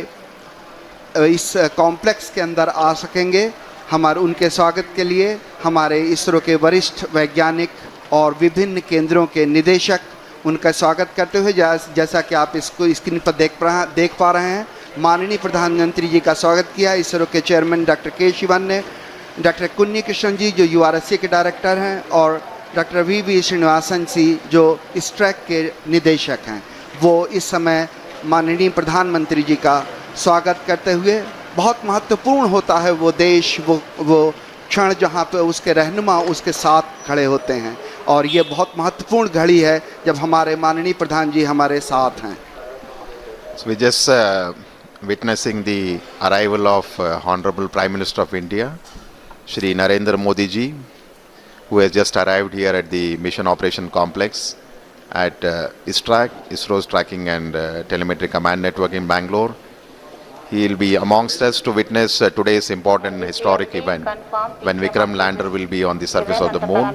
इस कॉम्प्लेक्स के अंदर आ सकेंगे। हमारे उनके स्वागत के लिए हमारे इसरो के वरिष्ठ वैज्ञानिक और विभिन्न केंद्रों के निदेशक उनका स्वागत करते हुए जैसा कि आप इसको स्क्रीन पर देख पा रहे हैं, माननीय प्रधानमंत्री जी का स्वागत किया इसरो के चेयरमैन डॉक्टर के शिवन ने, डॉक्टर कुन्नी कृष्ण जी जो URSC के डायरेक्टर हैं और डॉक्टर VV श्रीनिवासन जी जो इस ट्रैक के निदेशक हैं। वो इस समय माननीय प्रधानमंत्री जी का स्वागत करते हुए, बहुत महत्वपूर्ण होता है वो देश, वो क्षण जहाँ पे उसके रहनुमा उसके साथ खड़े होते हैं, और ये बहुत महत्वपूर्ण घड़ी है जब हमारे माननीय प्रधान जी हमारे साथ हैं। So we just witnessing the arrival of Honorable Prime Minister of India, Shri Narendra Modi ji, who has just arrived here at the Mission Operation Complex at ISRO's Tracking and Telemetry Command Network in Bangalore. He will be amongst us to witness today's important historic event when Vikram lander will be on the surface of the moon.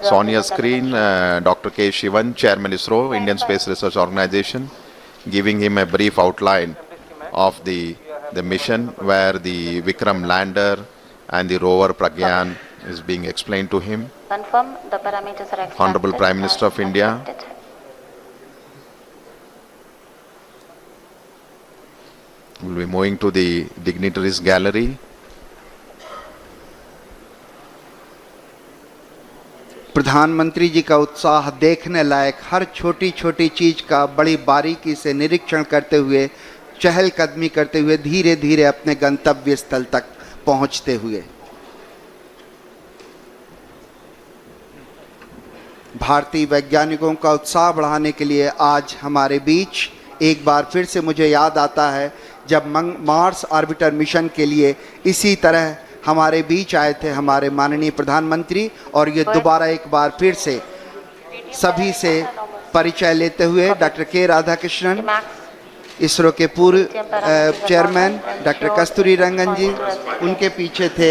So on your screen, Dr. K. Shivan, Chairman ISRO, Indian Space Research Organization, giving him a brief outline of the mission where the Vikram lander and the rover Pragyan is being explained to him. Confirm the parameters are accepted. Honorable Prime Minister of India. We'll be moving to the dignitaries gallery. प्रधानमंत्री जी का उत्साह देखने लायक, हर छोटी छोटी चीज का बड़ी बारीकी से निरीक्षण करते हुए, चहलकदमी करते हुए धीरे धीरे अपने गंतव्य स्थल तक पहुंचते हुए। भारतीय वैज्ञानिकों का उत्साह बढ़ाने के लिए आज हमारे बीच एक बार फिर से मुझे याद आता है जब मार्स ऑर्बिटर मिशन के लिए इसी तरह हमारे बीच आए थे हमारे माननीय प्रधानमंत्री, और ये दोबारा एक बार फिर से सभी से परिचय लेते हुए डॉक्टर के राधाकृष्णन, इसरो के पूर्व चेयरमैन डॉक्टर कस्तूरी रंगन जी, उनके पीछे थे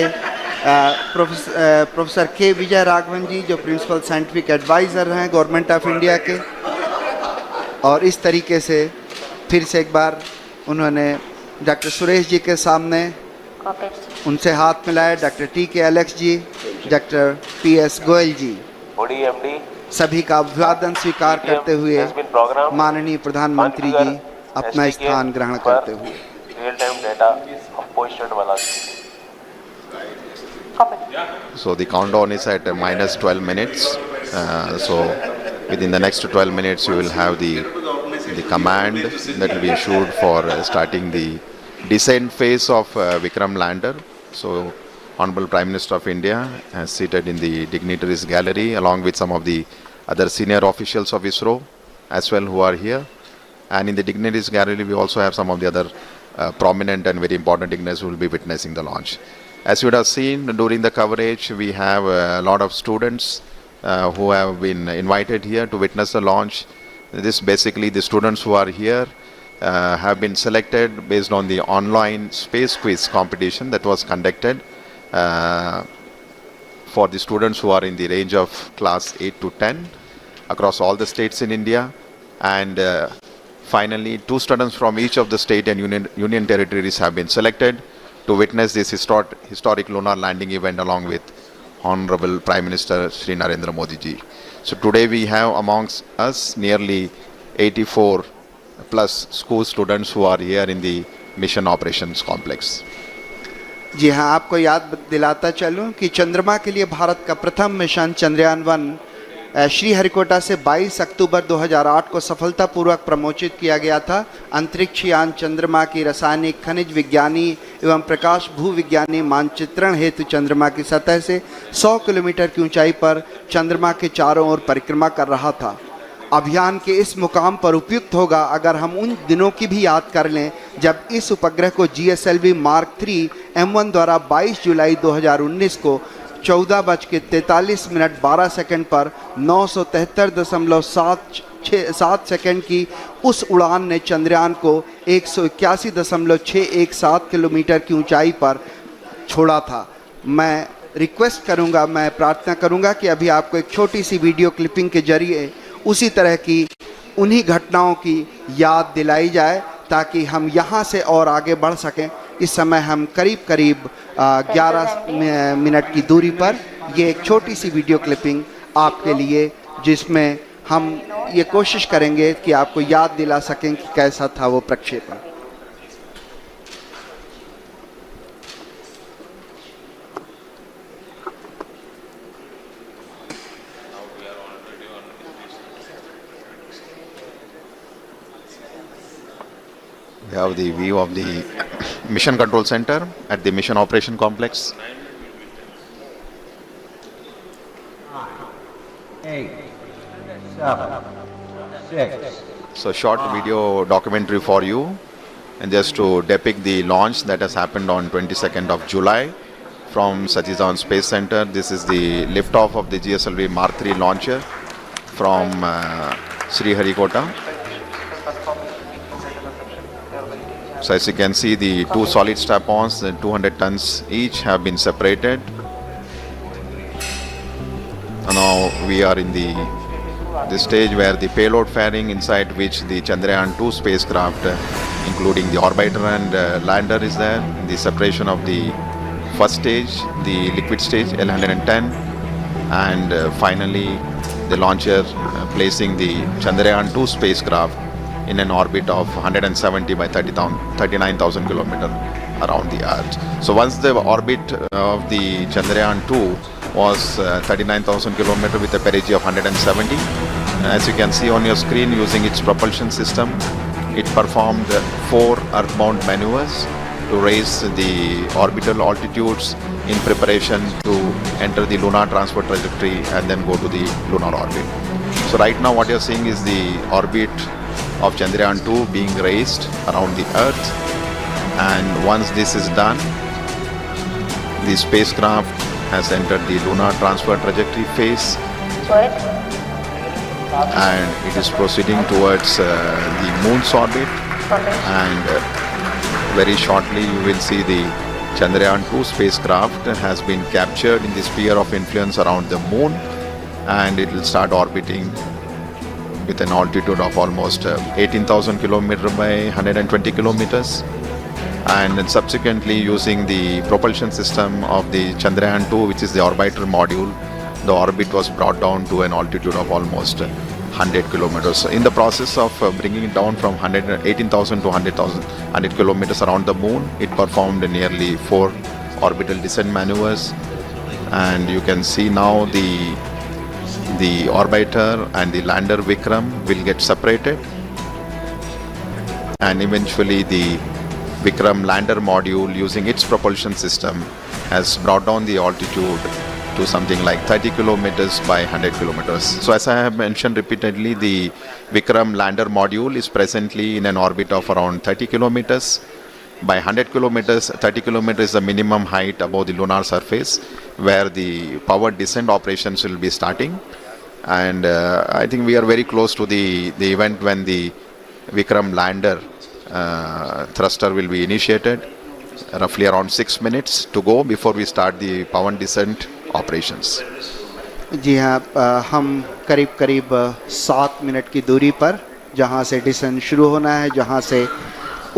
प्रोफेसर के विजय राघवन जी जो प्रिंसिपल साइंटिफिक एडवाइज़र हैं गवर्नमेंट ऑफ इंडिया के, और इस तरीके से फिर से एक बार उन्होंने डॉक्टर सुरेश जी के सामने उनसे हाथ मिलाए, डॉक्टर टी.के. एलेक्स जी, डॉक्टर पी.एस. गोयल जी, सभी का अभिवादन स्वीकार करते हुए माननीय प्रधानमंत्री जी अपना स्थान ग्रहण करते हुए। So the countdown is at minus 12 minutes. So within the next 12 minutes, you will have the command that will be issued for starting the descent phase of Vikram lander. So Honorable Prime Minister of India is seated in the dignitaries gallery along with some of the other senior officials of ISRO as well who are here. And in the dignitaries gallery, we also have some of the other prominent and very important dignitaries who will be witnessing the launch. As you would have seen during the coverage, we have a lot of students who have been invited here to witness the launch. This basically the students who are here have been selected based on the online space quiz competition that was conducted for the students who are in the range of class 8 to 10 across all the states in India. And finally, 2 students from each of the state and union territories have been selected to witness this historic lunar landing event along with Honorable Prime Minister Shri Narendra Modi ji. So today we have amongst us nearly 84 plus school students who are here in the mission operations complex. जी हाँ, आपको याद दिलाता चलूं कि चंद्रमा के लिए भारत का प्रथम मिशन चंद्रयान-1 श्रीहरिकोटा से 22 अक्टूबर 2008 को सफलतापूर्वक प्रमोचित किया गया था। अंतरिक्ष यान चंद्रमा की रासायनिक, खनिज विज्ञानी एवं प्रकाश भूविज्ञानी मानचित्रण हेतु चंद्रमा की सतह से 100 किलोमीटर की ऊंचाई पर चंद्रमा के चारों ओर परिक्रमा कर रहा था। अभियान के इस मुकाम पर उपयुक्त होगा अगर हम उन दिनों की भी याद कर लें जब इस उपग्रह को GSLV Mark 3 M1 द्वारा 22 जुलाई 2019 को 14:43 पर 973.7 सेकंड की उस उड़ान ने चंद्रयान को 181.617 किलोमीटर की ऊंचाई पर छोड़ा था। मैं रिक्वेस्ट करूंगा, मैं प्रार्थना करूंगा कि अभी आपको एक छोटी सी वीडियो क्लिपिंग के जरिए उसी तरह की उन्हीं घटनाओं की याद दिलाई जाए ताकि हम यहाँ से और आगे बढ़ सकें। इस समय हम करीब 11 मिनट की दूरी पर ये एक छोटी सी वीडियो क्लिपिंग आपके लिए, जिसमें हम ये कोशिश करेंगे कि आपको याद दिला सकें कि कैसा था वो प्रक्षेपण। We have the view of the Mission Control Center at the Mission Operation Complex. 8, 7, 6. So short video documentary for you, and just to depict the launch that has happened on 22nd of July from Satish Dhawan Space Center. This is the liftoff of the GSLV Mark 3 launcher from Sriharikota. So as you can see, the 2 solid strap-ons, 200 tons each, have been separated. And now we are in the stage where the payload fairing, inside which the Chandrayaan-2 spacecraft, including the orbiter and lander, is there. The separation of the first stage, the liquid stage L110, and finally the launcher placing the Chandrayaan-2 spacecraft in an orbit of 170 by 39,000 kilometers. around the Earth. So once the orbit of the Chandrayaan-2 was 39,000 kilometers with a perigee of 170, as you can see on your screen, using its propulsion system, it performed 4 earthbound maneuvers to raise the orbital altitudes in preparation to enter the lunar transfer trajectory and then go to the lunar orbit. So right now what you're seeing is the orbit of Chandrayaan-2 being raised around the Earth, and once this is done, the spacecraft has entered the lunar transfer trajectory phase and it is proceeding towards the moon's orbit, and very shortly you will see the Chandrayaan-2 spacecraft has been captured in the sphere of influence around the moon, and it will start orbiting with an altitude of almost 18,000 kilometers by 120 kilometers. And then subsequently, using the propulsion system of the Chandrayaan-2, which is the orbiter module, the orbit was brought down to an altitude of almost 100 kilometers. So in the process of bringing it down from 18,000 to 100 kilometers around the moon, it performed nearly 4 orbital descent maneuvers, and you can see now the orbiter and the lander Vikram will get separated, and eventually the Vikram lander module, using its propulsion system, has brought down the altitude to something like 30 kilometers by 100 kilometers. So as I have mentioned repeatedly, the Vikram lander module is presently in an orbit of around 30 kilometers. By 100 kilometers, 30 kilometers is the minimum height above the lunar surface where the powered descent operations will be starting. And I think we are very close to the event when the Vikram lander thruster will be initiated. Roughly around 6 minutes to go before we start the powered descent operations. जी हाँ, हम करीब 7 minute की दूरी पर जहाँ से decent शुरू होना है, जहाँ से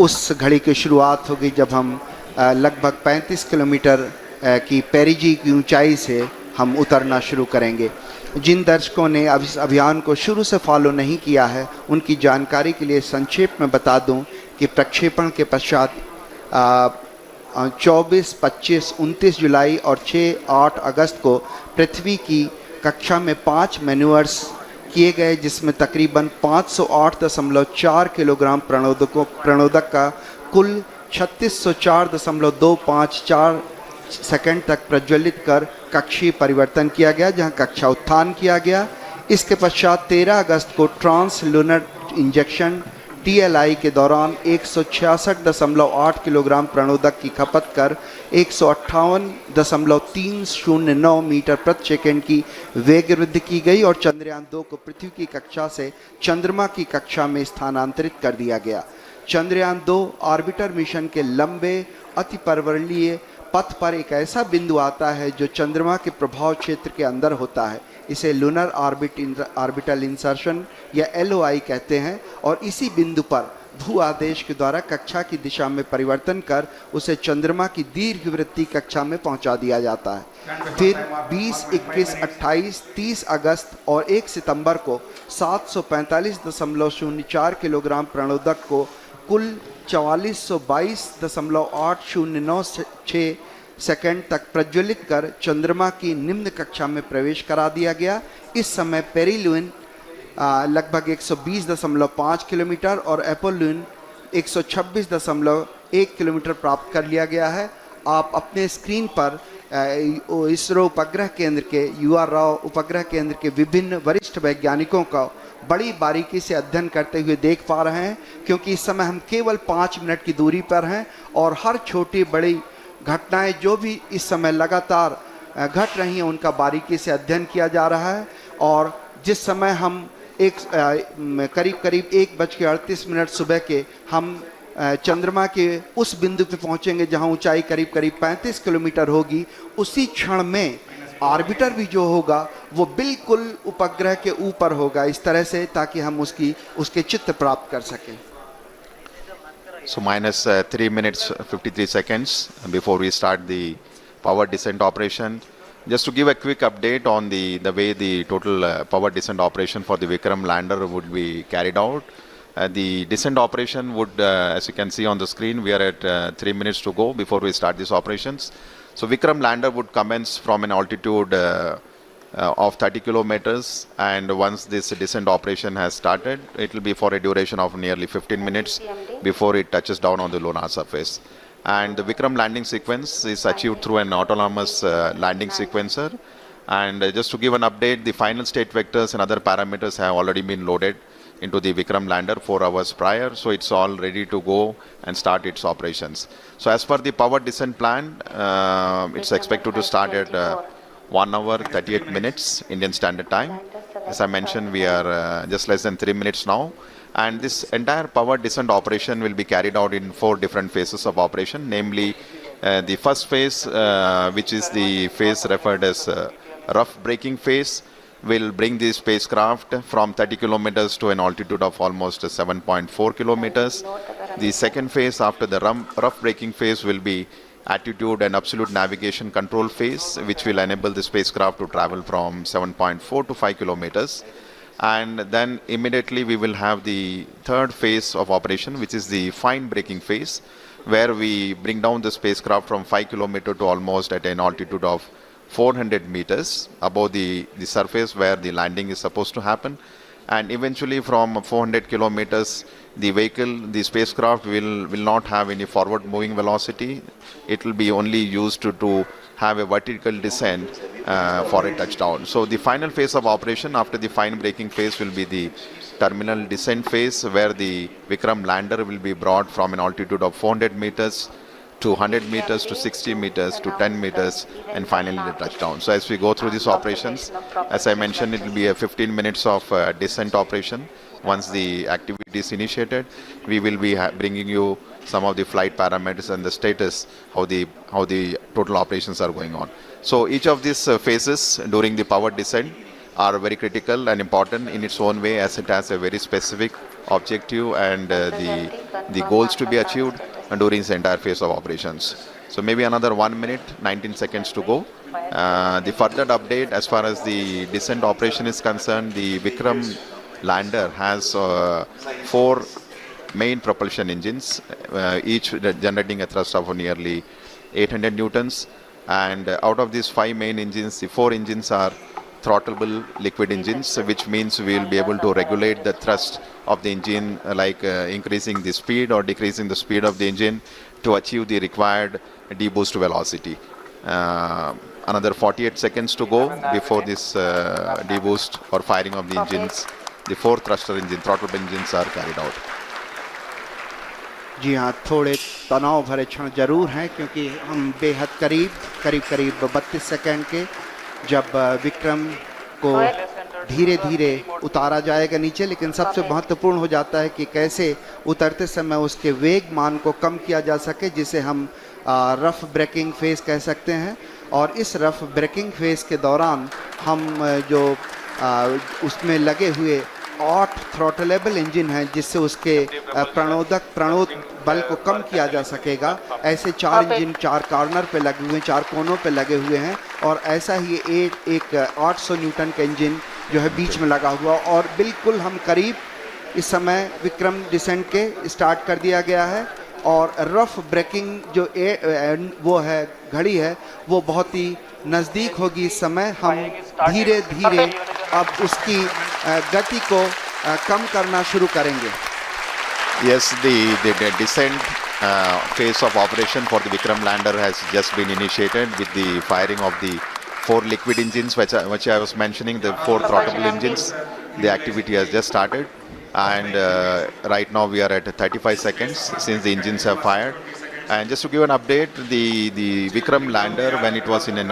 उस घड़ी की शुरुआत होगी जब हम लगभग 35 किलोमीटर की पेरिजी की ऊंचाई से हम उतरना शुरू करेंगे। जिन दर्शकों ने अब इस अभियान को शुरू से फॉलो नहीं किया है, उनकी जानकारी के लिए संक्षेप में बता दूं कि प्रक्षेपण के पश्चात 24, 25, 29 जुलाई और 6-8 अगस्त को पृथ्वी की कक्षा में 5 मैन्यूअर्स किए गए, जिसमें तकरीबन 508.4 किलोग्राम प्रणोदक का कुल 3604.254 सेकंड तक प्रज्वलित कर कक्षीय परिवर्तन किया गया, जहां कक्षा उत्थान किया गया। इसके पश्चात 13 अगस्त को ट्रांस लूनर इंजेक्शन TLI के दौरान 166.8 किलोग्राम प्रणोदक की खपत कर 158.309 मीटर प्रति सेकंड की वेग वृद्धि की गई और चंद्रयान-2 को पृथ्वी की कक्षा से चंद्रमा की कक्षा में स्थानांतरित कर दिया गया। चंद्रयान-2 ऑर्बिटर मिशन के लंबे अतिपर्वणीय पथ पर एक ऐसा बिंदु आता है जो चंद्रमा के प्रभाव क्षेत्र के अंदर होता है। इसे लूनर ऑर्बिटल इंसर्शन या LOI कहते हैं, और इसी बिंदु पर भू आदेश के द्वारा कक्षा की दिशा में परिवर्तन कर उसे चंद्रमा की दीर्घवृत्तीय कक्षा में पहुंचा दिया जाता है। फिर 20, 21, 28, 30 अगस्त और 1 सितंबर को 745.04 किलोग्राम प्रणोदक को कुल 4422.809 सेकंड तक प्रज्वलित कर चंद्रमा की निम्न कक्षा में प्रवेश करा दिया गया। इस समय पेरिलून लगभग 120.5 किलोमीटर और एपोलून 126.1 किलोमीटर प्राप्त कर लिया गया है। आप अपने स्क्रीन पर इसरो उपग्रह केंद्र के UR राव उपग्रह केंद्र के विभिन्न वरिष्ठ वैज्ञानिकों का बड़ी बारीकी से अध्ययन करते हुए देख पा रहे हैं, क्योंकि इस समय हम केवल 5 मिनट की दूरी पर हैं और हर छोटी बड़ी घटनाएं जो भी इस समय लगातार घट रही हैं उनका बारीकी से अध्ययन किया जा रहा है। और जिस समय हम करीब 1:38 सुबह के हम चंद्रमा के उस बिंदु पे पहुंचेंगे जहां ऊंचाई करीब 35 किलोमीटर होगी, उसी क्षण में ऑर्बिटर भी जो होगा वो बिल्कुल उपग्रह के ऊपर होगा, इस तरह से ताकि हम उसके चित्र प्राप्त कर सकें। So minus 3 minutes 53 seconds before we start the power descent operation. Just to give a quick update on the way the total power descent operation for the Vikram lander would be carried out. The descent operation would, as you can see on the screen, we are at 3 minutes to go before we start these operations. So Vikram lander would commence from an altitude of 30 kilometers, and once this descent operation has started, it will be for a duration of nearly 15 minutes before it touches down on the lunar surface. And the Vikram landing sequence is achieved through an autonomous landing sequencer. And just to give an update, the final state vectors and other parameters have already been loaded into the Vikram lander 4 hours prior, so it's all ready to go and start its operations. So as per the power descent plan, it's expected to start at 1 hour 38 minutes Indian Standard Time. As I mentioned, we are just less than 3 minutes now, and this entire power descent operation will be carried out in 4 different phases of operation, namely the first phase, which is the phase referred as rough braking phase, will bring the spacecraft from 30 kilometers to an altitude of almost 7.4 kilometers. The second phase after the rough braking phase will be attitude and absolute navigation control phase, which will enable the spacecraft to travel from 7.4 to 5 kilometers. And then immediately we will have the third phase of operation, which is the fine braking phase, where we bring down the spacecraft from 5 kilometers to almost at an altitude of 400 meters above the surface where the landing is supposed to happen. And eventually from 400 kilometers, the vehicle, the spacecraft will not have any forward moving velocity. It will be only used to have a vertical descent for a touchdown. So the final phase of operation after the fine braking phase will be the terminal descent phase, where the Vikram lander will be brought from an altitude of 400 meters to 100 meters to 60 meters to 10 meters and finally the touchdown. So as we go through these operations, as I mentioned, it will be a 15 minutes of descent operation. Once the activity is initiated, we will be bringing you some of the flight parameters and the status, how the total operations are going on. So each of these phases during the power descent are very critical and important in its own way, as it has a very specific objective and the goals to be achieved during this entire phase of operations. So maybe another 1 minute, 19 seconds to go. The further update as far as the descent operation is concerned, the Vikram lander has 4 main propulsion engines, each generating a thrust of nearly 800 newtons. And out of these 5 main engines, the 4 engines are throttleable liquid engines, which means we will be able to regulate the thrust of the engine, like increasing the speed or decreasing the speed of the engine to achieve the required deboost velocity. Another 48 seconds to go before this deboost or firing of the engines. The 4 thruster engine, throttleable engines are carried out. जी हाँ, थोड़े तनाव भरे क्षण जरूर हैं, क्योंकि हम बेहद करीब 32 सेकंड के जब विक्रम को धीरे धीरे उतारा जाएगा नीचे, लेकिन सबसे महत्वपूर्ण हो जाता है कि कैसे उतरते समय उसके वेग मान को कम किया जा सके, जिसे हम रफ ब्रेकिंग फेज कह सकते हैं। और इस रफ ब्रेकिंग फेज के दौरान हम जो उसमें लगे हुए 8 थ्रॉटलेबल इंजन हैं, जिससे उसके प्रणोद बल को कम किया जा सकेगा। ऐसे 4 इंजन 4 कॉर्नर पे लगे हुए हैं, 4 कोनों पे लगे हुए हैं, और ऐसा ही एक 800 न्यूटन का इंजन जो है बीच में लगा हुआ। और बिल्कुल हम करीब इस समय विक्रम डिसेंट के स्टार्ट कर दिया गया है, और रफ ब्रेकिंग जो वो है घड़ी है, वो बहुत ही नज़दीक होगी। इस समय हम धीरे धीरे अब उसकी गति को कम करना शुरू करेंगे। Yes, the descent phase of operation for the Vikram lander has just been initiated with the firing of the 4 liquid engines, which I was mentioning, the 4 throttleable engines. The activity has just started, and right now we are at 35 seconds since the engines have fired. And just to give an update, the Vikram lander, when it was in an